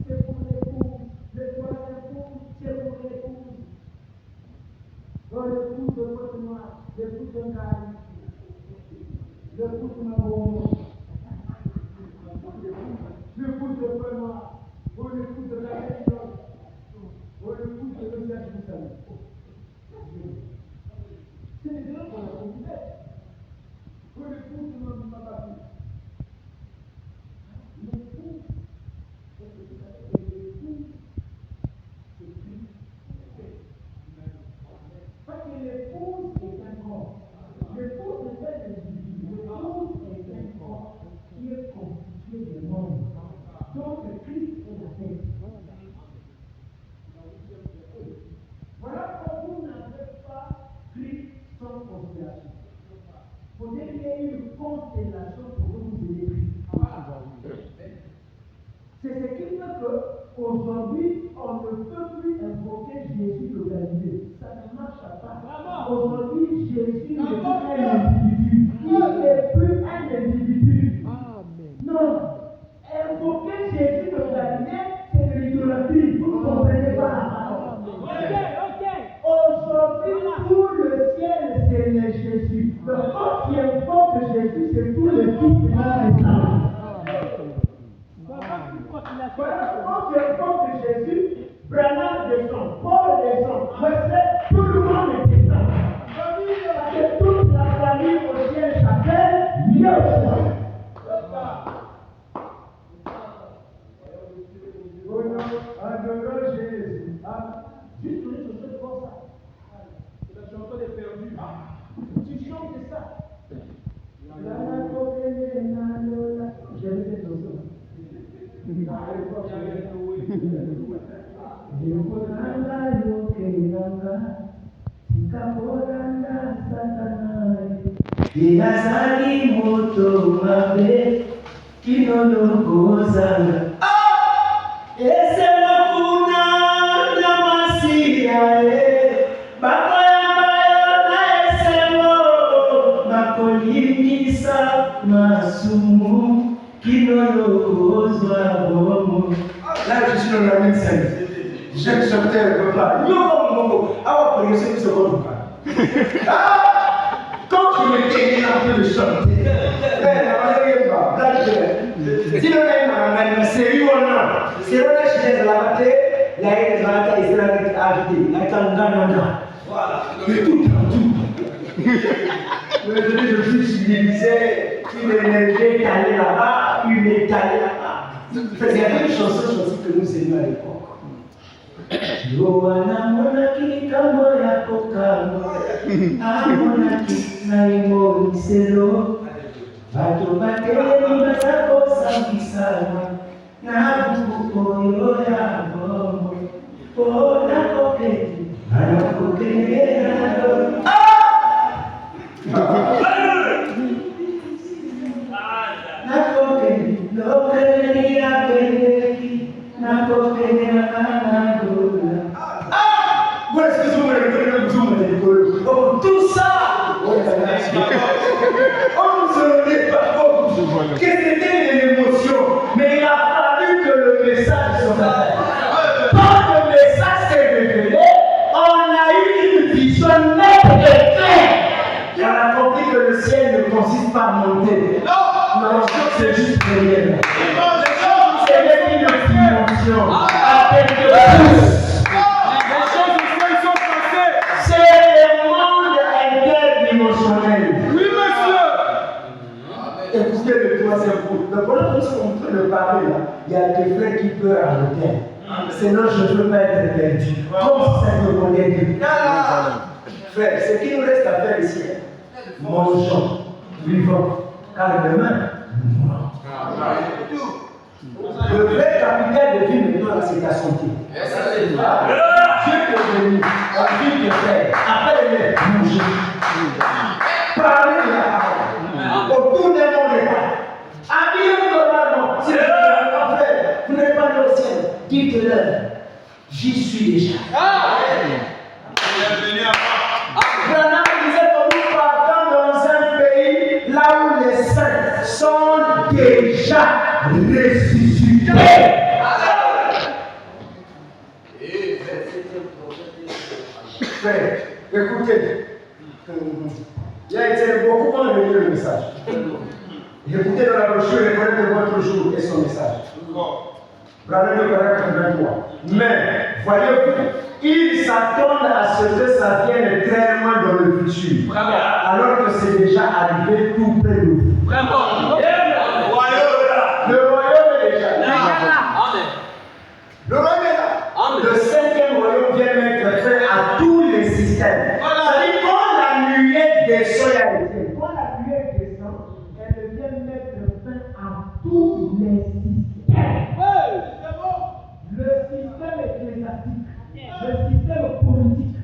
c'est pour l'épouse. Le troisième coup, c'est pour l'épouse. Dans le coup de votre noir, le coup de Ngali, le coup de Mabongo, le coup de feu noir, ou le coup de la région, ou le coup de l'État. C'est les deux qu'on a compris. Ou le coup de notre papa. L'épouse, c'est parce que l'épouse est un corps. L'épouse est un individu. L'épouse est un corps qui est constitué de membres. Donc Christ est la tête. Voilà pourquoi vous n'avez pas Christ sans constellation. Il faudrait qu'il y ait une constellation pour que vous ayez Christ. C'est ce qui fait qu'aujourd'hui, on ne peut plus invoquer Jésus de Galilée. Ça ne marche pas. Aujourd'hui, Jésus n'est plus un individu. Il n'est plus un individu. Non. Invoquer Jésus de Galilée, c'est de l'idolâtrie. Vous ne comprenez pas la parole. Aujourd'hui, tout le ciel, c'est le Jésus. Donc, quand tu invoques Jésus, c'est tout le fils de l'État. Voilà, quand tu invoques Jésus, Branham descend, Paul descend, Wesley, tout le monde descend. Parce que toute la famille au ciel s'appelle Yeshua. Oh non, adorons Jésus. Juste pour les choses comme ça. C'est la chanson des perdus. Tu chantes ça. J'aime cette chanson. Sikaporanda Satana Inazali moto mabe kinolokozanga. Esemo kuna na masiya bakoyamba na esemo bakolingisa masumu kinolokozwa bomo. Là, je suis dans la même scène. J'aime chanter le papa. Quand je me tenais un peu de chanter, si on a une série ou non, c'est là que je suis la maté, la haine de la maté, c'est là que je suis ajouté, la tangana. Voilà. Mais tout. Je suis divisé, une énergie est allée là-bas, une est allée là-bas. Il y avait une chanson que nous aimions à l'époque. Yoana monaki kamo ya kokamo, amonaki na imoniselo, bato bakeli basako sambisana, na buku oyo ya bomo, ona kokeli, ana kokeli na dono. Na kokeli, lokeli ya pendeki, na kokeli na dono. Voilà ce que je voulais dire. Tout ça, on ne se rendait pas compte que c'était une émotion, mais il a fallu que le message soit fait. Quand le message s'est révélé, on a eu une vision nette et claire. On a compris que le ciel ne consiste pas à monter. Non, c'est juste derrière. C'est une dimension avec le plus. Oui, monsieur. Écoutez le troisième point. Le premier qu'on est en train de parler là, il y a des frères qui pleurent en hôtel. Sinon, je ne veux pas être perdu. Comme si ça me connaît Dieu. Frère, ce qui nous reste à faire ici, mangeons, vivons, car demain, nous mourrons. Le vrai capital de vie maintenant, c'est ta santé. Dieu te bénit, on vit te faire. Après, manger. Parlez de la parole. Autour de mon repas. Habillez-vous normalement. Si vous n'avez pas fait, vous n'êtes pas dans le ciel. Dites-leur, j'y suis déjà. Branham disait que nous partons dans un pays là où les saints sont déjà ressuscités. Frère, écoutez. Il a été beaucoup moins de le message. Écoutez dans la brochure, reconnaître votre jour et son message. Branham de 83. Mais, voyez-vous, ils s'attendent à ce que ça vienne très loin dans le futur. Alors que c'est déjà arrivé tout près de vous. Le royaume est déjà là. Le royaume est là. Le cinquième royaume vient mettre fin à tous les systèmes. C'est-à-dire quand la nuée descend, quand la nuée descend, elle vient mettre fin à tous les systèmes. Le système ecclésiastique, le système politique,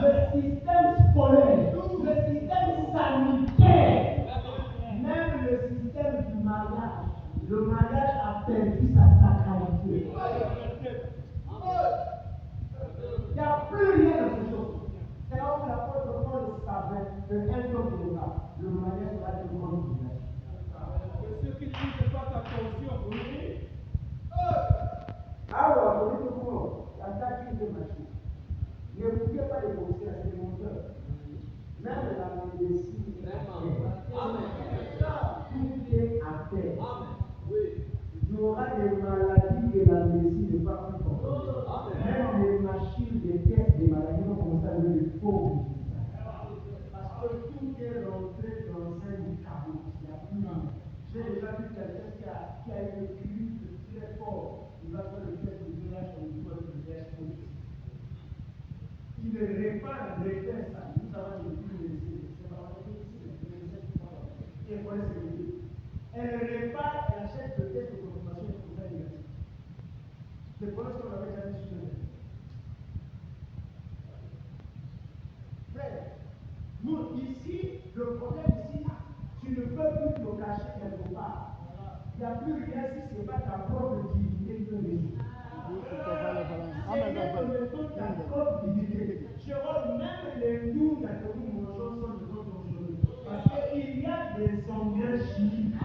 le système scolaire, le système sanitaire, même le système du mariage. Le mariage a perdu sa sacralité. Il n'y a plus rien dans ce chose. C'est là où l'apôtre Paul savait que un homme de là, le mariage va être grand privilège. Ceux qui disent pas attention, oui. Alors, vous dites comment la tâche de machine. N'écoutez pas les conseils à ces monteurs. Même la médecine est à terre. Tout est à terre. Il y aura des maladies que la médecine n'est pas plus forte. Même les machines de tests des maladies vont commencer à devenir pauvres. Parce que tout est rentré dans un cabot. Il n'y a plus rien. J'ai déjà vu quelqu'un qui a une crise très forte. Il va faire le test de VIH au niveau de VIH positif. Il répare, refait ça. Nous avons une médecine. C'est pas la médecine. Et voilà ce que je dis. Elle répare, elle achète le test de confirmation de contrat négatif. C'est pour ça qu'on avait déjà dit sur le frère, nous ici, le problème ici, cacher quelque part. Il n'y a plus rien si ce n'est pas ta propre divinité qui te réjouit. C'est ta propre divinité. Jérôme, même les noms que nous mangeons sont de notre aujourd'hui. Parce qu'il y a des engrais chimiques.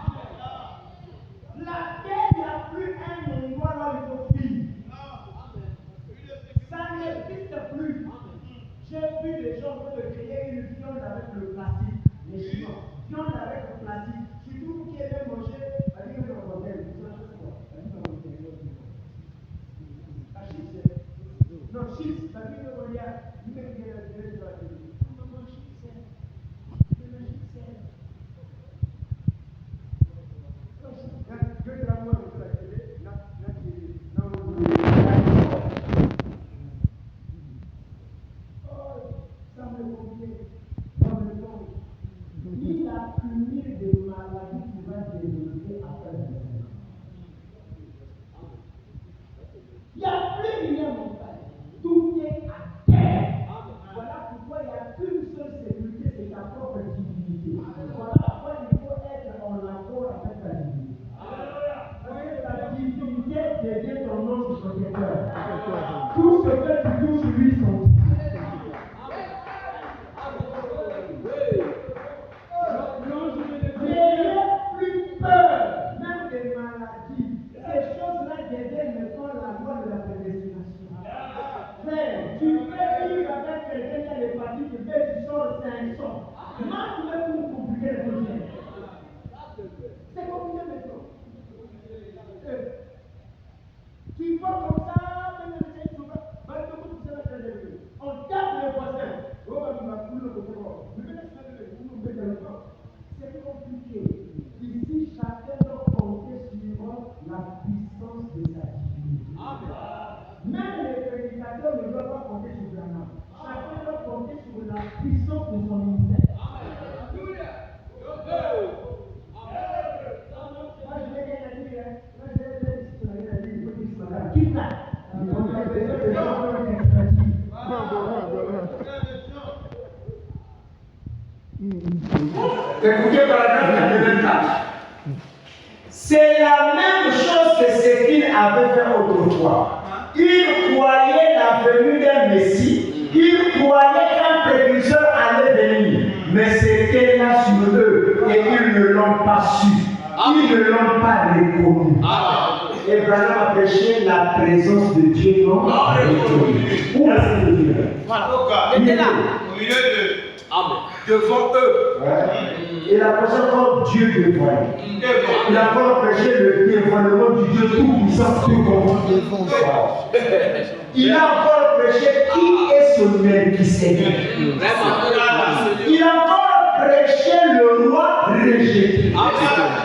La terre, il n'y a plus un endroit là où il faut vivre. Ça n'existe plus. J'ai vu les gens qui veulent créer une viande avec le plastique. Les Chinois. Viande avec le plastique. Surtout vous qui aimez manger, allez dans le bordel. Non, chips, la vie de Goliath. Vous mettez les chips. Il a puni des maladies qui vont développer après la mort. Il n'y a plus rien, mon frère. Tout est à terre. Voilà pourquoi il n'y a qu'une seule sécurité, c'est ta propre divinité. Voilà pourquoi il faut être en accord avec ta divinité. Parce que ta divinité devient ton ange protecteur. Tout ce que tu touches lui sont. C'est compliqué maintenant. Tu vas comme ça, on tape les voisins. C'est compliqué. Ici, chacun doit compter sur la puissance de sa divinité. Même les prédicateurs ne doivent pas compter sur la main. Chacun doit compter sur la puissance de son ministère. Écoutez paragraphe 24. C'est la même chose que ce qu'il avait fait autrefois. Il croyait la venue d'un Messie. Il croyait qu'un précurseur allait venir. Mais c'était là sur eux et ils ne l'ont pas su. Ils ne l'ont pas reconnu. Abraham a prêché la présence de Dieu non reconnue. Où est-ce qu'il est? Voilà. Il était là. Au milieu de. Devant eux. Ouais. Il a prêché encore Dieu devant. Il a encore prêché le dévoilement du Dieu tout-puissant devant. Il a encore prêché qui est ce Melchisédek. Il a encore prêché le roi rejeté.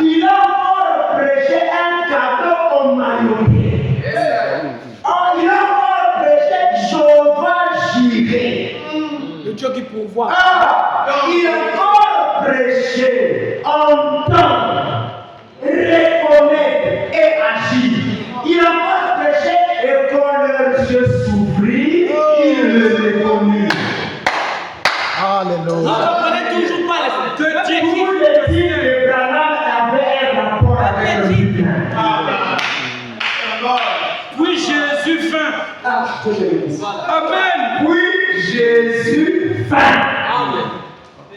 Il a encore prêché un cadeau au maillotté. Il a encore prêché Jéhovah Jireh. Le Dieu qui pourvoit. Il a encore prêché, entendre, reconnaître et agir. Il a encore prêché et quand leurs yeux s'ouvrirent, il le reconnut. Alléluia. On ne connaît toujours pas les Dieu. Tous les types de Branham avaient un rapport avec le divin. Puis Jésus vint. Amen. Puis Jésus vint.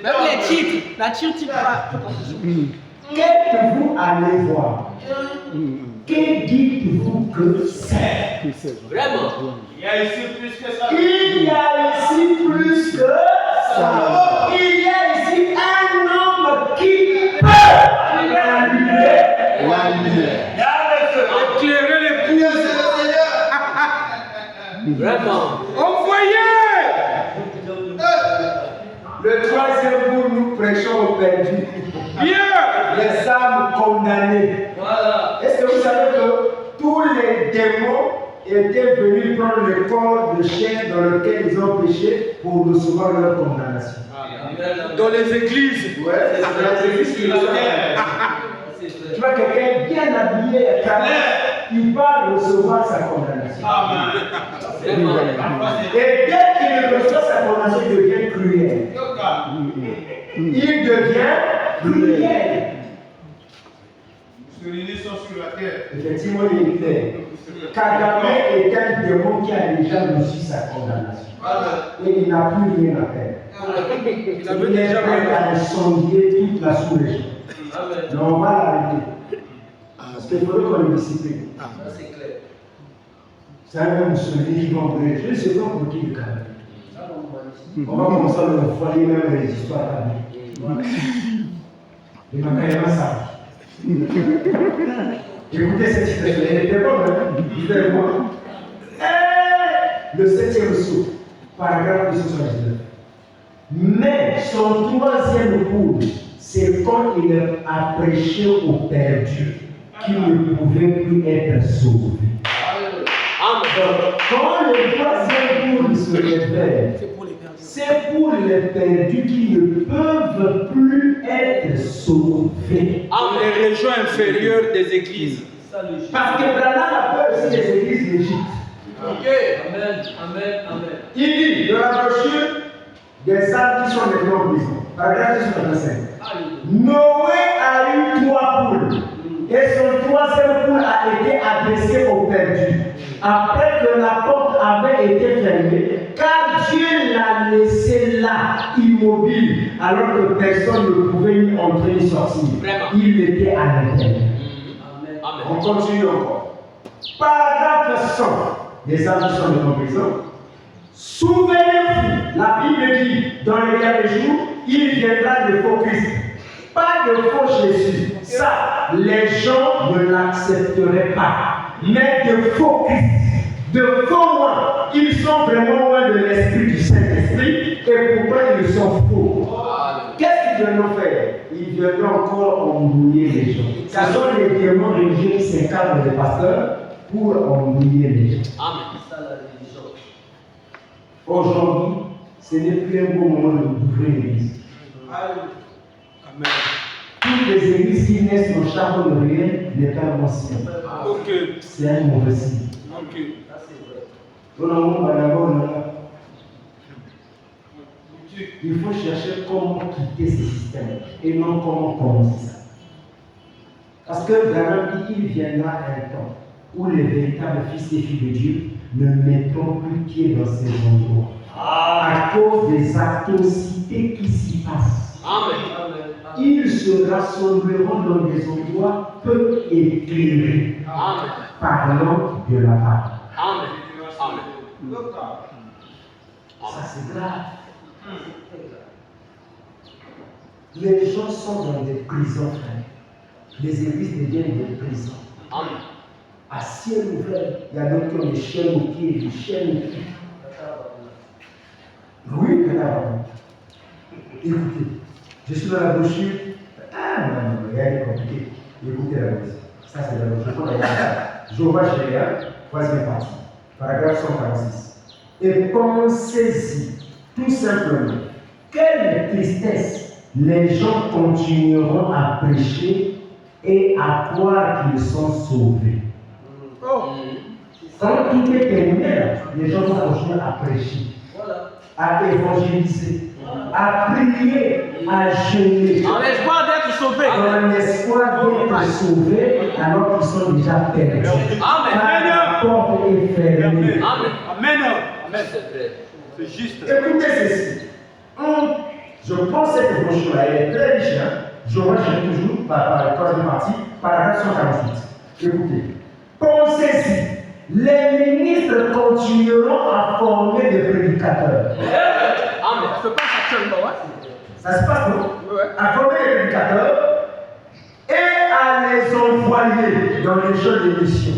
Même les titres, la titre. Qu'êtes-vous allé voir? Que dites-vous que c'est? Vraiment. Il y a ici plus que ça. Il y a ici plus que ça. Il y a ici un homme qui peut allumer la lumière. Éclairer les pouces. Vraiment. Envoyez. Le troisième jour, nous prêchons au perdu. Bien. Les âmes condamnées. Voilà. Est-ce que vous savez que tous les démons étaient venus prendre le corps de chien dans lequel ils ont péché pour recevoir leur condamnation? Dans les églises. Ouais, c'est dans les églises qui le font. Tu vois quelqu'un bien habillé, il va recevoir sa condamnation. Et dès qu'il reçoit sa condamnation, il devient cruel. Il devient cruel. Effectivement, il est clair. Kagame est un démon qui a déjà reçu sa condamnation. Et il n'a plus rien à faire. Il est prêt à incendier toute la sous-région. Mais on va l'arrêter. Parce qu'il faudrait qu'on le discipline. C'est clair. C'est un homme qui va brûler. Je ne sais pas pour qui le Kagame. On va commencer à le foyer même les histoires à lui. Et Makayama ça. Écoutez cette citation, elle était bonne, hein? Lisez-moi. Le 7e saut, paragraphe 279. Mais son troisième coup, c'est quand il a prêché aux perdus qui ne pouvaient plus être sauvés. Quand le troisième coup se révèle, c'est pour les perdus qui ne peuvent plus être sauvés. Les régions inférieures des églises. Parce que Branham a peur aussi des églises d'Égypte. Ok. Amen. Amen. Amen. Il dit dans la brochure des âmes qui sont maintenant en prison. Paragraphe 225. Noé a eu 3 poules. Et son troisième poule a été adressé aux perdus. Après que la porte avait été fermée, car Dieu l'a laissé là, immobile, alors que personne ne pouvait ni entrer ni sortir. Il était à l'intérieur. On continue encore. Paragraphe 100 des âmes qui sont dans la prison. Souvenez-vous, la Bible dit, dans les derniers jours, il viendra de faux Christ. Pas de faux Jésus. Ça, les gens ne l'accepteraient pas. Mais de faux Christ, de faux loin, ils sont vraiment loin de l'esprit du Saint-Esprit et pourtant ils sont faux. Qu'est-ce qu'ils viendront faire? Ils viendront encore embrouiller les gens. Ce sont les démons religieux qui s'incarnent les pasteurs pour embrouiller les gens. Aujourd'hui, ce n'est plus un bon moment de d'ouvrir l'église. Amen. Toutes les églises qui naissent dans chaque de rien n'est pas un bon signe. Ok. C'est un mauvais signe. Ok. Il faut chercher comment quitter ce système et non comment commencer ça. Parce que vraiment, il viendra un temps où les véritables fils et filles de Dieu ne mettront plus pied dans ces endroits à cause des atrocités qui s'y passent. Amen. Ils se rassembleront dans des endroits peu éclairés, parlant de la part. Amen. Amen. Ça c'est grave. Les gens sont dans des prisons, frère. Les églises deviennent des prisons. Amen. À ciel ouvert, il y a d'autres qui ont des chaînes aux pieds, des chaînes aux pieds. Oui, madame. Écoutez, je suis dans la brochure. Ah non, il y a des compliqué. Écoutez la brochure. Ça c'est la brochure. Jéhovah Jireh, troisième partie. Paragraphe 146. Et pensez-y, tout simplement, quelle tristesse les gens continueront à prêcher et à croire qu'ils sont sauvés. Quand tout est terminé, les gens vont continuer à prêcher, à évangéliser, à prier, à jeûner. En espoir d'être sauvé. En espoir d'être sauvés alors qu'ils sont déjà perdus. Amen. La porte est fermée. Amen. Amen. Amen. C'est juste. Écoutez ceci. Je pense que cette brochure-là est très riche. Je vois toujours par la troisième partie, paragraphe 148. Écoutez. Pensez-y. Les ministres continueront à former des prédicateurs. Amen. Ça se passe actuellement, Ça se passe, non? À former des prédicateurs et à les envoyer dans les jeux de mission.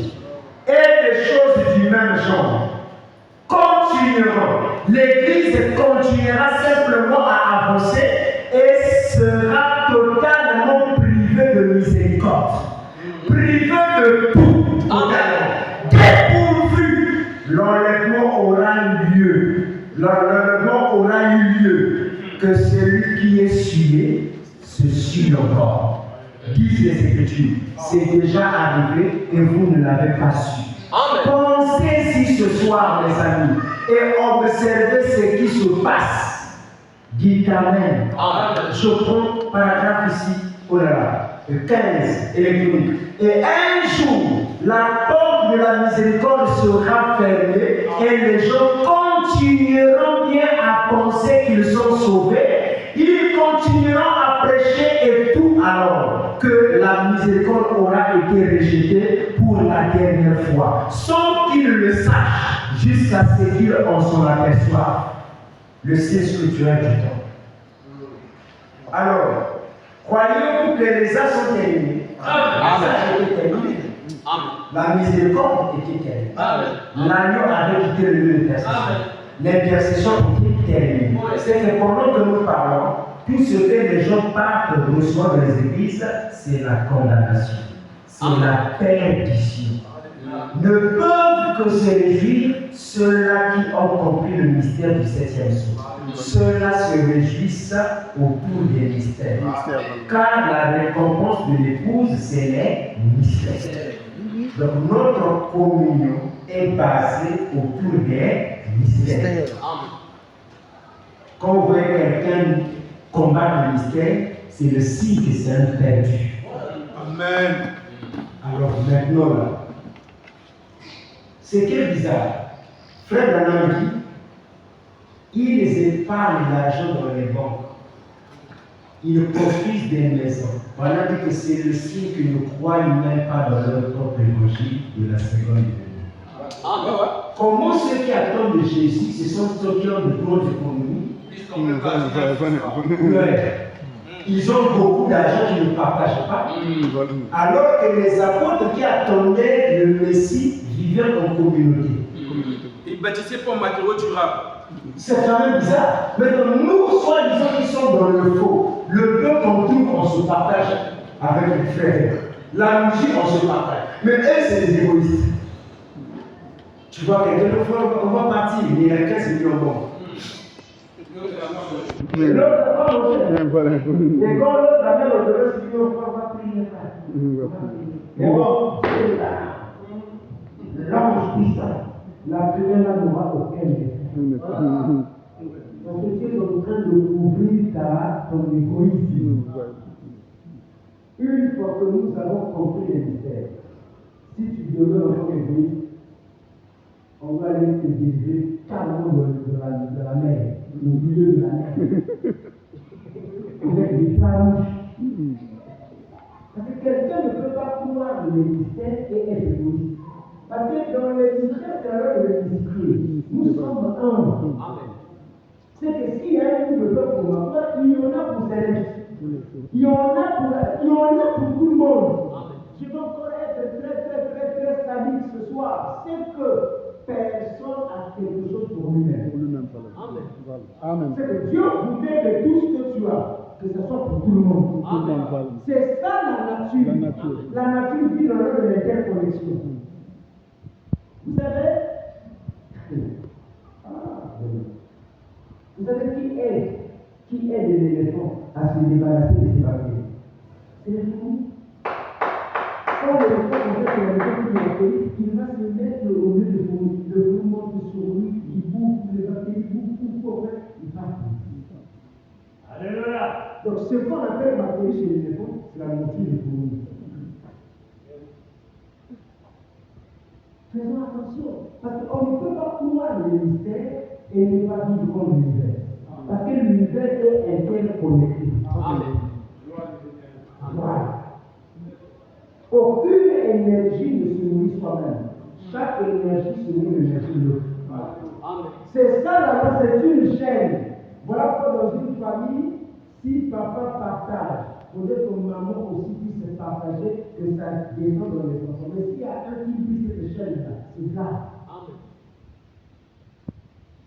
Et des choses du même genre continueront. L'Église continuera simplement à avancer et sera totalement privée de miséricorde, privée de tout. Dépourvu, l'enlèvement aura lieu. L'enlèvement aura eu lieu. Que celui qui est sué se sue encore. Disent les Écritures. C'est déjà arrivé et vous ne l'avez pas su. Amen. Pensez-y ce soir, mes amis, et observez ce qui se passe. Dites Amen. Amen. Je prends paragraphe ici. Oh là là. 15 électronique. Et un jour, la porte de la miséricorde sera fermée et les gens continueront bien à penser qu'ils sont sauvés. Ils continueront à prêcher et tout alors que la miséricorde aura été rejetée pour la dernière fois, sans qu'ils le sachent, jusqu'à ce qu'ils en s'en aperçoivent. Le signe spirituel du temps. Alors, croyez-vous que les âges sont terminés? Amen. La miséricorde était terminée. L'agneau avait quitté le lieu d'intercession. L'intercession était terminée. C'est que pendant que nous parlons, tout ce que les gens parlent de recevoir dans les églises, c'est la condamnation, c'est la perdition. Ne peuvent que se réjouir ceux-là qui ont compris le mystère du 7e jour. Ceux-là se réjouissent autour des mystères. Car la récompense de l'épouse, c'est les mystères. Donc notre communion est basée autour des mystères. Quand vous voyez quelqu'un combattre le mystère, c'est le signe que c'est un perdu. Amen. Alors maintenant là, c'est qui est bizarre. Frère Branham dit, ils épargnent l'argent dans les banques. Ils construisent des maisons. Voilà dit que c'est le signe qu'ils ne croient même pas dans leur propre évangile de la seconde venue. Comment ceux qui attendent de Jésus, ce sont ceux qui ont de bonnes économies. Ils ont beaucoup d'argent qu'ils ne partagent pas. Alors que les apôtres qui attendaient le Messie vivaient en communauté. Ils bâtissaient pas en matériaux durables. C'est quand même bizarre. Maintenant, nous, soi-disant qui sommes dans le faux, le peu qu'on trouve, on se partage avec les frères. La musique, on se partage. Mais eux, c'est des égoïstes. Tu vois, quelqu'un, on va partir, il y a 15 millions de morts. Et l'autre, pas manger. Et quand l'autre amène au devant, c'est qu'on va prier. Mais bon, c'est là. L'ange puissant. La prière là n'aura aucun effet. Parce que tu es en train de couvrir ton égoïsme. Une fois que nous avons compris les mystères, si tu demeures encore égoïste, on va aller te diriger carrément de la mer, au milieu de la mer. Avec des planches. Parce que quelqu'un ne peut pas croire les mystères et être égoïste. Parce que dans les mystères, c'est alors le mystère. Nous sommes un. C'est que s'il y a un couple pour moi, il y en a pour ses il y en a pour tout le monde. Je vais encore être très sadique ce soir. C'est que personne n'a quelque chose pour lui-même. Amen. C'est que Dieu voudrait que tout ce que tu as, que ce soit pour tout le monde. C'est ça la nature. La nature vit dans l'interconnexion. Vous savez, qui aide l'éléphant à se débarrasser de ses papiers? C'est le fou. Quand l'éléphant il va se mettre au lieu de vous, le mouvement sur lui, il bouffe les papiers, il bouffe, il va. Alléluia. Donc ce qu'on appelle bactérie chez l'éléphant, c'est la nature de fourmi. Faisons attention, parce qu'on ne peut pas croire le mystère et ne pas vivre comme l'univers. Parce que l'univers est interconnecté. Amen. Voilà. Aucune énergie ne se nourrit soi-même. Chaque énergie se nourrit de l'énergie de l'autre. C'est ça la loi, c'est une chaîne. Voilà pourquoi dans une famille, si papa partage, il faudrait que maman aussi puisse se partager, que ça descend dans les enfants. Mais s'il y a un qui vit cette chaîne-là, c'est grave.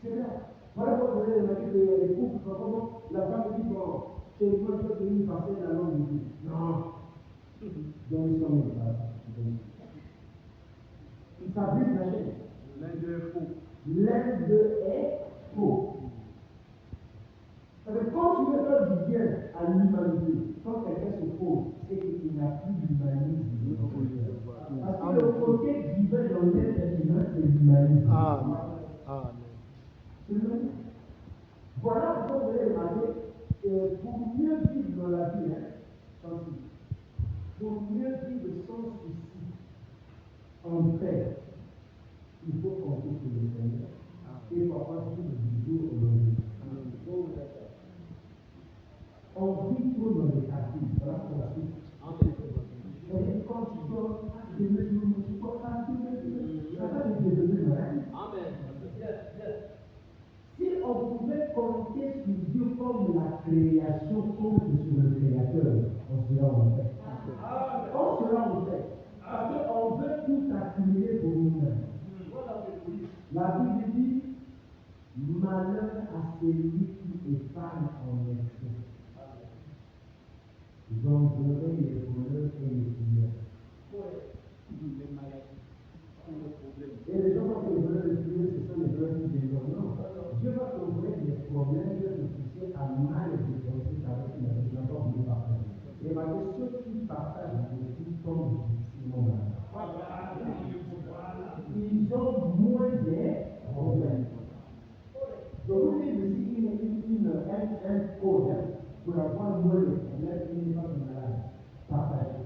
C'est grave. Voilà pourquoi vous avez remarqué que les couples, comment la femme dit, bon, c'est une bonne chose de venir passer la langue du vie. Non. Donc, ils sont là. Ils fabriquent la chaîne. L'un d'eux est faux. L'un d'eux est faux. Parce que quand tu veux faire du bien à l'humanité, quand quelqu'un se pose, c'est qu'il n'a plus d'humanisme. Parce que le côté divin dans l'être humain, c'est l'humanisme. Voilà pourquoi vous allez remarquer que pour mieux vivre dans la vie, Si on pouvait compter sur Dieu comme la création compte sur le Créateur, on sera en paix. On sera en paix. Parce qu'on veut tout accumuler pour nous-mêmes. La Bible dit malheur à celui qui épargne en excès. Donc, donner les voleurs et les pilleurs. Et les gens pensent que les voleurs et les pilleurs, ce sont les voleurs qui dévorent. Non. Dieu va trouver des problèmes de pousser à mal dépenser avec la n'importe où partage. Et ma question, ceux qui partagent beaucoup tombent difficilement dans ils ont moins de problèmes. Donc, vous avez aussi un code pour avoir moins de problèmes qui n'est pas malade. Partager.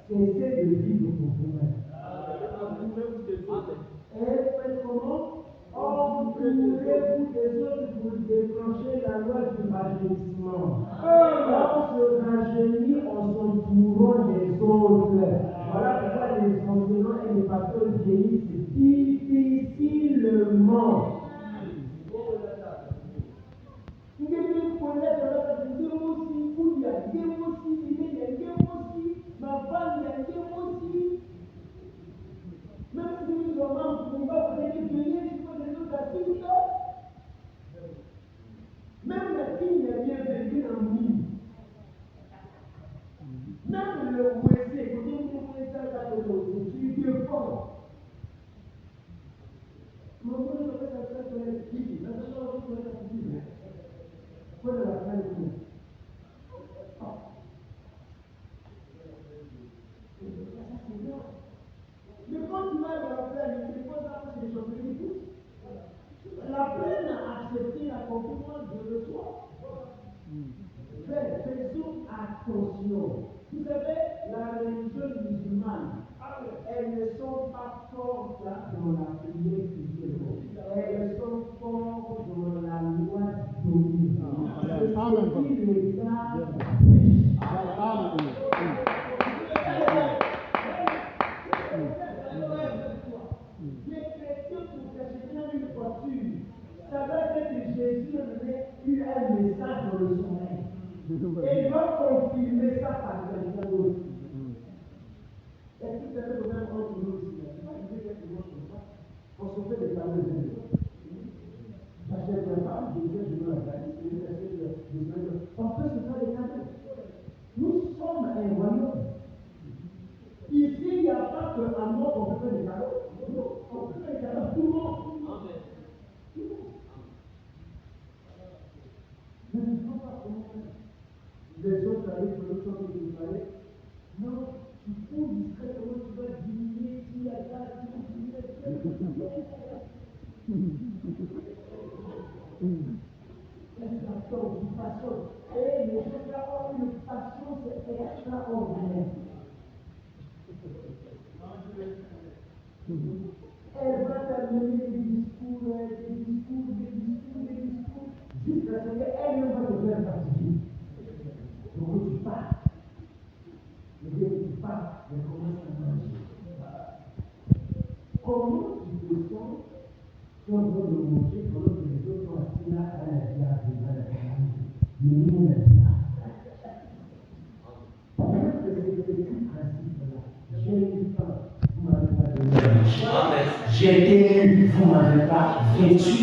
Cessez de vivre pour vous-même. Et faites comment? Entourez-vous des autres pour déclencher la loi du rajeunissement. On se rajeunit en s'entourant des autres. Voilà pourquoi les enseignants et les pasteurs vieillissent difficilement. Même si nous sommes en pouvoir pour les venir, il faut des autres adultes. Même la fille n'est bien venue en ligne. Même le OSC, quand on fait ça, tu es fort. Mon frère, je vais faire ça sur les filles. La personne va vous faire ça. Faut la faire le coup. Mais quand tu vas dans la plaine, il ne faut pas que les choses ne poussent. La plaine a accepté l'accomplissement de le soi. Faisons attention. Vous savez, la religion musulmane, elles ne sont pas fortes dans la prière physique. Elles sont fortes dans la loi dominante. Amen. Les chrétiens pour s'acheter une voiture, ça veut dire que Jésus avait eu un message dans le sommeil. Et il va confirmer ça par quelqu'un d'autre. Est-ce que c'est le problème entre nous aussi? C'est pas une idée quelque chose comme ça. On se fait des cadeaux de Dieu. J'achète un femme, je dis, je me la gagne, on peut se faire des cadeaux. Nous sommes un royaume. Ici, il n'y a pas qu'à moi qu'on peut faire des cadeaux. Non, on peut faire des cadeaux à tout le monde. Amen. Mais il ne faut pas comprendre. Les autres arrivent pour l'autre chose que vous fallait. Non, tu fous discrètement, tu vas diminuer, tu y as ça, tu vas diminuer. Laisse la torche, tu passionnes. Et les gens là ont une passion, c'est extraordinaire. Elle va t'amener des discours, jusqu'à ce qu'elle-même va te faire fatiguer. Donc tu pars. Le Dieu que tu pars, elle commence à manger. Comment tu te sens quand on veut le manger pendant que les autres sont assis là à la diable, à la diable. Mais nous, on a dit là. Peut-être que c'est le principe-là. J'ai eu faim, vous m'avez pas donné. J'ai été nu, vous m'avez pas vêtu.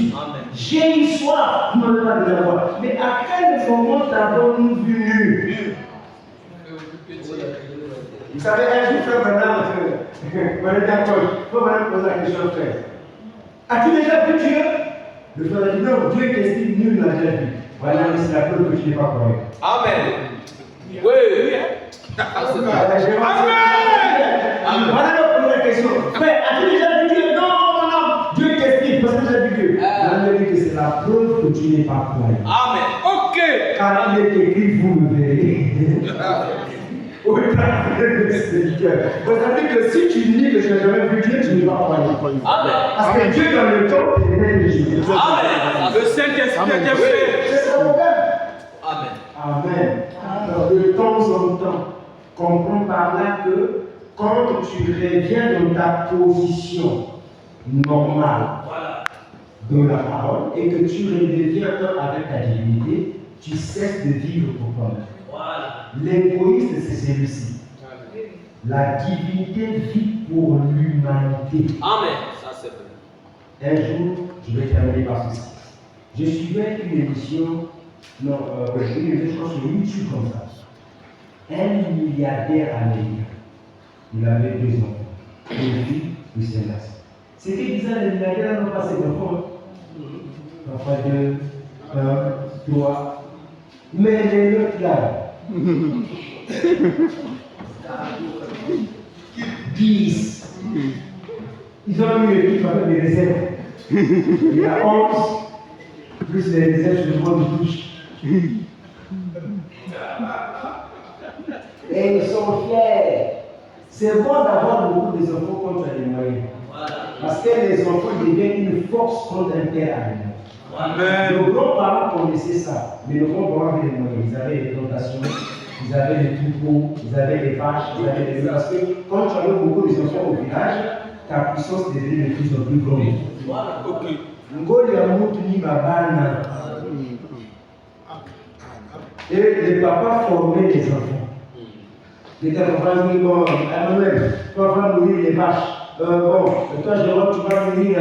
J'ai eu soif, vous m'avez pas donné à boire. Mais à quel moment t'avons-nous vu nus? Vous savez, un jour, frère Bernard, on est d'accord, il faut vraiment poser la question, frère. As-tu déjà vu Dieu? Le frère a dit non, Dieu t'estime nul, n'a déjà vu. Voilà, c'est la preuve que tu n'es pas correct. Amen. Oui. Amen. Voilà la question. Mais as-tu déjà vu Dieu? Non, Dieu t'estime parce que j'ai vu Dieu. La vérité que c'est la preuve que tu n'es pas croyant. Amen. Ok. Car il est écrit, vous me verrez. Au travers de ce cœur. Vous savez que si tu dis que je n'ai jamais vu Dieu, tu n'es pas croyant. Amen. Parce que Dieu dans le temps, c'est Jésus. Amen. Le Saint-Esprit était fait. C'est ça le problème. Amen. Amen. Alors, de temps en temps, comprends par là que quand tu reviens dans ta position normale de la parole et que tu redeviens un avec ta divinité, tu cesses de vivre pour toi-même. L'égoïsme, c'est celui-ci. La divinité vit pour l'humanité. Amen. Ça, c'est vrai. Un jour, je vais terminer par ceci. Je suivais une émission, je crois sur YouTube comme ça. Un milliardaire américain. Il avait 2 enfants. 2 filles, 2 sénateurs. C'est qui disait les milliardaires n'ont pas ses enfants. Parfois 2, 1, 3. Mais les autres là. 10. Ils ont eu une équipe avec des réserves. Il y a 11, plus les réserves sur le bord de touche. Et ils sont fiers. C'est bon d'avoir beaucoup d'enfants quand tu as les moyens. Parce que les enfants deviennent une force contre un père à l'ennemi. Nos grands-parents connaissaient ça, mais nos grands-parents avaient les moyens. Ils avaient les plantations, ils avaient les troupeaux, ils avaient les vaches, ils avaient les... Parce que quand tu avais beaucoup d'enfants au village, ta puissance devenait de plus en plus grande. Ngoli ya mutu ni babana. Et les papas formaient les enfants. Les gars, on va venir, bon, Emmanuel, toi, on va nourrir les vaches. Bon, toi, Jérôme, tu vas nourrir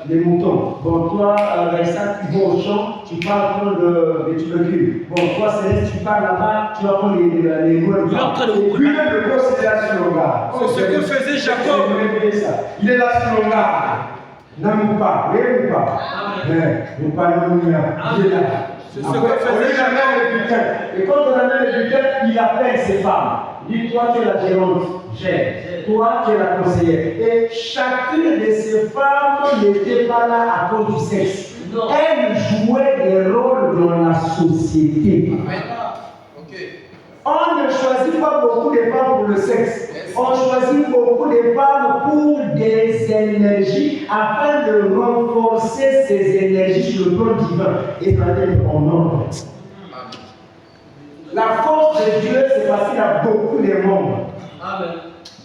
les moutons. Bon, toi, Vincent, tu vas au champ, tu vas prendre des tubercules. Bon, toi, Céleste, tu pars là-bas, tu vas prendre les mots. Il est en train de vous connaître. Lui-même, le gosse, il est là sur le gars. C'est ce que faisait Jacob. Il est là sur le gars. N'aime pas, oui ou pas? Nous parlons de nous. Il est là. C'est ce que faisait Jacob. Et quand on amène le butin, il appelle ses femmes. Il dit, toi tu es la gérante, gère. Toi tu es la conseillère. Et chacune de ces femmes n'était pas là à cause du sexe. Elles jouaient des rôles dans la société. On ne choisit pas beaucoup de femmes pour le sexe. On choisit beaucoup de femmes pour des énergies afin de renforcer ces énergies sur le plan divin et mettre en ordre. La force de Dieu, c'est parce qu'il y a beaucoup de monde. Amen.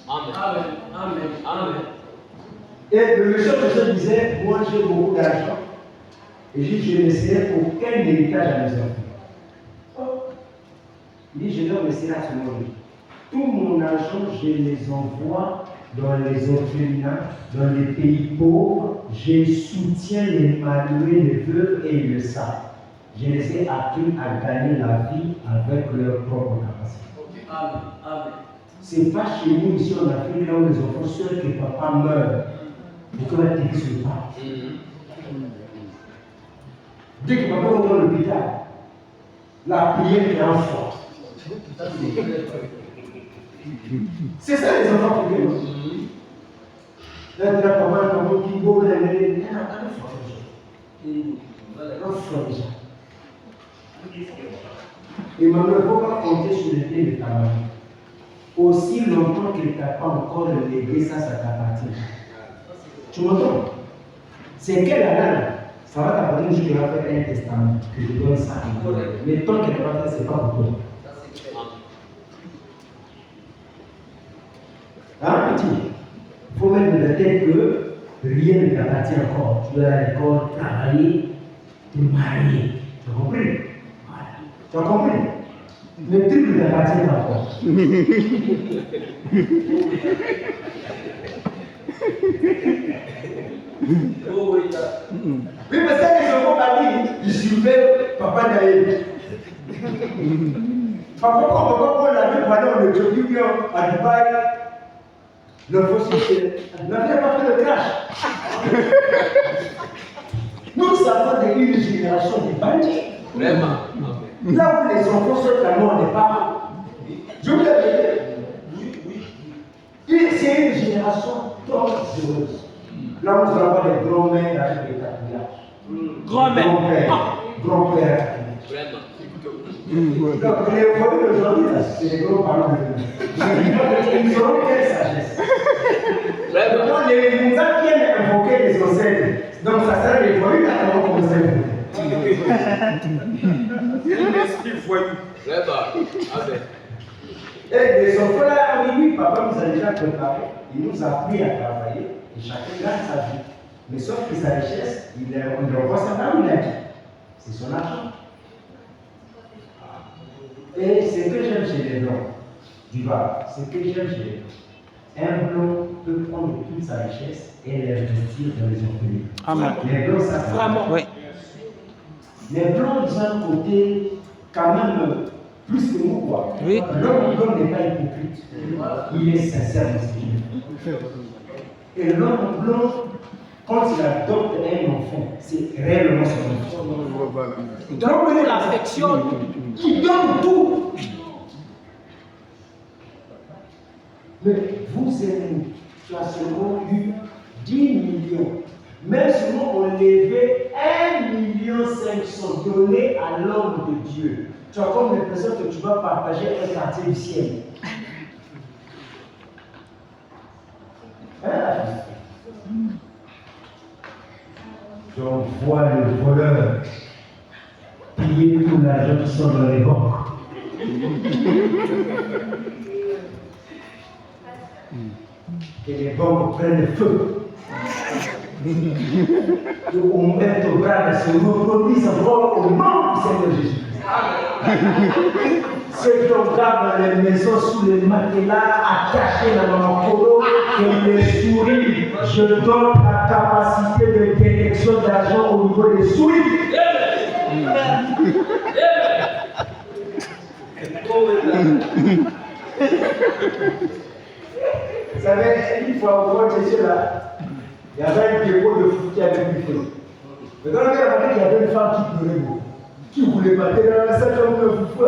Amen. Amen. Amen. Amen. Et le monsieur que je disais, moi j'ai beaucoup d'argent. Et je ne laisserai aucun héritage à mes enfants. Il dit, je leur laisserai à tout le monde. Tout mon argent, je les envoie dans les orphelinats, dans les pays pauvres. Je soutiens les malheureux, les veuves et ils le savent. Je les ai appris à gagner la vie avec leur propre capacité. Amen. Amen. Ce n'est pas chez nous, ici en Afrique, là où les enfants seuls que papa meurt. Vous pouvez être sur le pas. Dès que papa va dans l'hôpital, la prière est en force. C'est ça les enfants qui viennent. Là, tu as papa qui beau, et maintenant, il ne faut pas compter sur le thé de ta maman. Aussi longtemps que tu n'as pas encore légué ça, ça t'appartient. Tu m'entends? C'est qu'elle a là, ça va t'apporter un jour qu'il va faire un testament, que je donne ça. Mais tant qu'elle n'a pas fait, ce n'est pas pour toi. Hein, petit? Il faut mettre de la tête que rien ne t'appartient encore. Tu dois aller à l'école, travailler, te marier. Tu as compris? Voilà. Tu as compris? Le truc ne t'appartient pas encore. Oui, parce que les enfants m'ont dit, ils suivaient Papa Naïm. Papa, quand papa l'a vu pendant le jogging à Dubaï, l'enfant s'est n'avait pas fait le crash. Nous avons une génération de bandits. Vraiment. Là où les enfants sont tellement des parents. Je vous l'ai dit. C'est une génération dangereuse. Là où nous allons avoir des grands-mères avec des tatouages. Grand-mère. Grand-père. Vraiment. Donc, les familles d'aujourd'hui, c'est les grands-parents de nous. Ils auront quelle sagesse. Vraiment. Les mousins qui aiment invoquer les ancêtres. Donc, ça sert les voyous à comment on s'aime. Un esprit voyou. Vraiment. Amen. Et les enfants là, on dit oui, papa nous a déjà préparé, il nous a appris à travailler, et chacun gagne sa vie. Mais sauf que sa richesse, il envoie ça là où il a dit. C'est son argent. Et ce que j'aime chez les blancs, du bas, ce que j'aime chez les blancs, un blanc peut prendre toute sa richesse et l'investir dans les orphelins. Amen. Les blancs, ça Vraiment. Oui. Les blancs, ils ont un côté quand même plus que nous, quoi. Oui. L'homme blanc n'est pas hypocrite. Il est sincère dans ce qu'il fait. Et l'homme blanc, quand il adopte un enfant, c'est réellement son enfant. Donc, il l'affectionne. Il donne tout. Mais vous et nous, tu as seulement eu 10 millions. Même si nous on levait 1,5 million donné à l'homme de Dieu, tu as comme l'impression que tu vas partager un quartier du ciel. Hein? Donc vois le voleur piller tout l'argent qui sont dans les banques. Et les banques prennent le feu. On met au bras et se reproduisent encore au nom du Seigneur Jésus. Ceux qui ont gardé dans les maisons sous les matelas, attachés dans mon colo, et les souris, je donne la capacité de détection d'argent au niveau des souris. Vous savez, une fois au mois de Jésus là, il y avait un dépôt de foot qui avait du feu. Mais dans le cas, il y avait une femme qui pleurait beaucoup, qui voulait battre dans la salle comme le fou.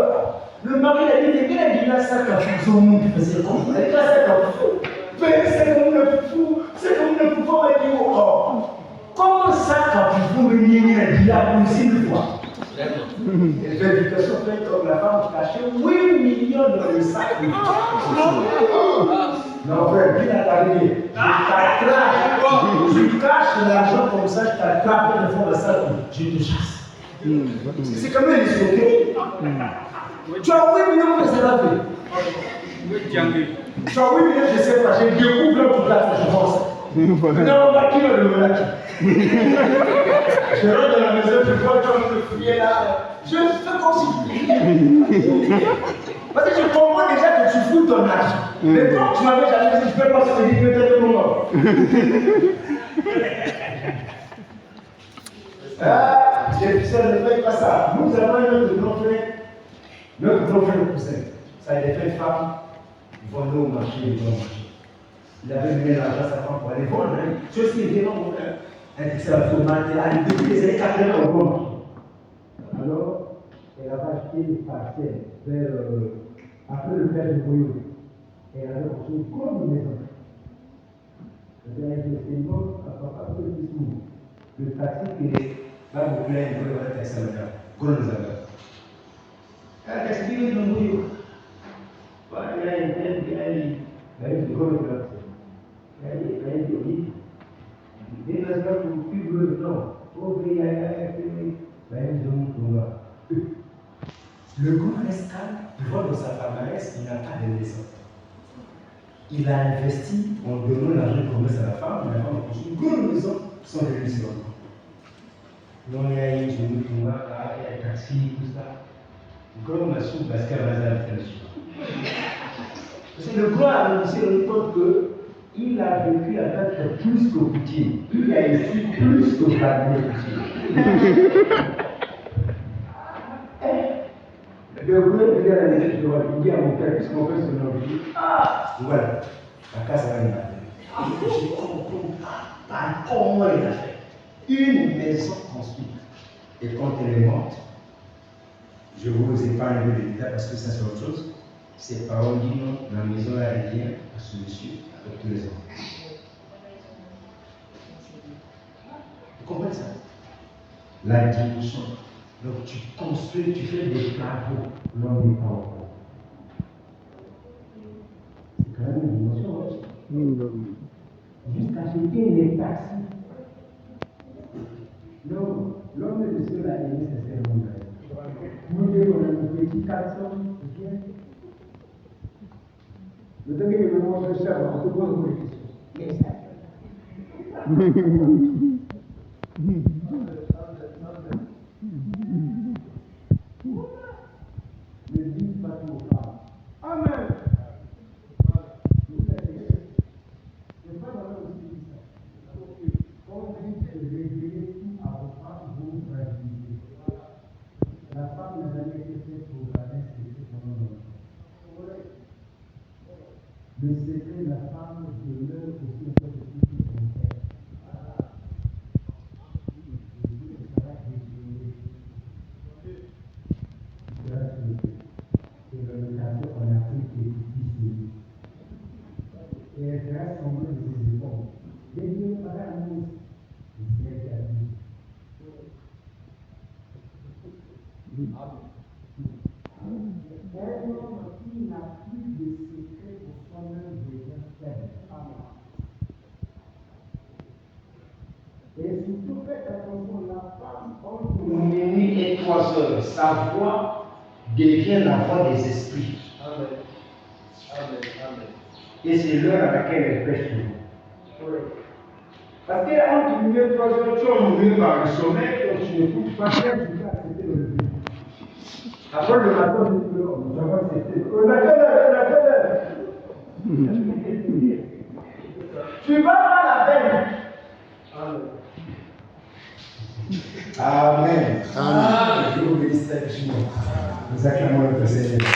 Le mari a dit, mais quel est le sac à fou? Son monde qui faisait comme ça. Il a sac à fou. Mais c'est comme le fou, c'est comme le fou. Il dit, oh, comment sac à fou me nier a dit la police une fois? Et l'éducation fait comme la femme cachait 8 millions dans le sac. Non, frère, qui n'a arrivé? Tu caches l'argent comme ça, je t'attrape et le fond de ça, je te chasse. C'est quand même escroquerie. Tu as 8 millions, mais c'est la vie. Tu as 8 millions, je ne sais pas, j'ai découvert le pour la je pense. Non, on va qui va le mener. Je rentre dans la maison, je vois comme le fouiller là. Je fais comme si. Parce que je comprends déjà que tu fous ton argent. Mais quand tu m'avais jamais dit, je peux pas se dire peut-être pour moi. Ah, ça ne fait pas ça. Nous avons notre grand frère cousin. Ça a été fait femme, vendait au marché, il vend au marché. Il avait donné l'argent à sa femme pour aller vendre. Chose qui était vraiment c'est la tomate, depuis les années 80 au bon. Alors, elle avait acheté des parcelles vers, après le père de Boyo. Et elle avait construit une grande maison. Elle avait investi une bonne à papa pour le discours. Le taxi qui va vous plaire, il va être taxi à la grande maison. Elle a expliqué le Boyo. Il a une grande maison. Il a une grande des raisons pour suivre le temps. Le grand escale, devant dans sa palmarès, il n'a pas de maison. Il a investi en donnant l'argent de promesse à la femme, mais la femme a construit une grande maison sans les maisons. Non, il y a eu une il y a un taxi, tout ça. Le grand maçon, parce qu'elle va à la parce que le grand a réussi à rendre compte que il a vécu à être plus que Poutine. Il a été plus que Vladimir Poutine. Le gouvernement vient à l'église de Wapingi à mon père, puisqu'on fait ce nom. Ah, voilà. La casse à la je comprends pas comment il a fait. Une maison construite. Et quand elle est morte, je vous épargne le détail parce que ça c'est autre chose. Ses parents disent non, la maison elle revient à ce monsieur avec tous les enfants. Vous comprenez ça? La dimension. Donc tu construis, tu fais des travaux, l'homme n'est pas encore. C'est quand même une dimension. Jusqu'à acheter les taxis. Non, l'homme de Dieu l'a aimé sincèrement. Nous devons un petit 400, Le temps que je me montre le chef, on te pose une question. Ne dites pas tout aux femmes. Amen. C'est pas dans le aussi ça. Quand vous révélez tout à vos femmes, vous fragilité. La femme n'a jamais été faite pour garder ce secret pendant longtemps. Le secret de la femme demeure aussi un peu de tout son père. Et le cadeau en Afrique est difficile. Et elle reste en train de ses épaules. Dès que le parent annonce, il s'est perdu. Un homme qui n'a plus de secret pour soi-même devient faible. Et surtout, faites attention, la femme entre minuit et 3 heures, sa voix devient la voix des esprits. Amen. Amen. Amen. Et c'est l'heure à laquelle elle pêche tout. Parce qu'entre minuit et 3 heures, tu es emmerdé par le sommeil, donc tu n'écoutes pas, tu vas accepter le lever. Après le matin, tu dis non, je vais accepter. Tu vas pas la peine. Amen. Amen. Je vous bénisse, nous acclamons le Seigneur.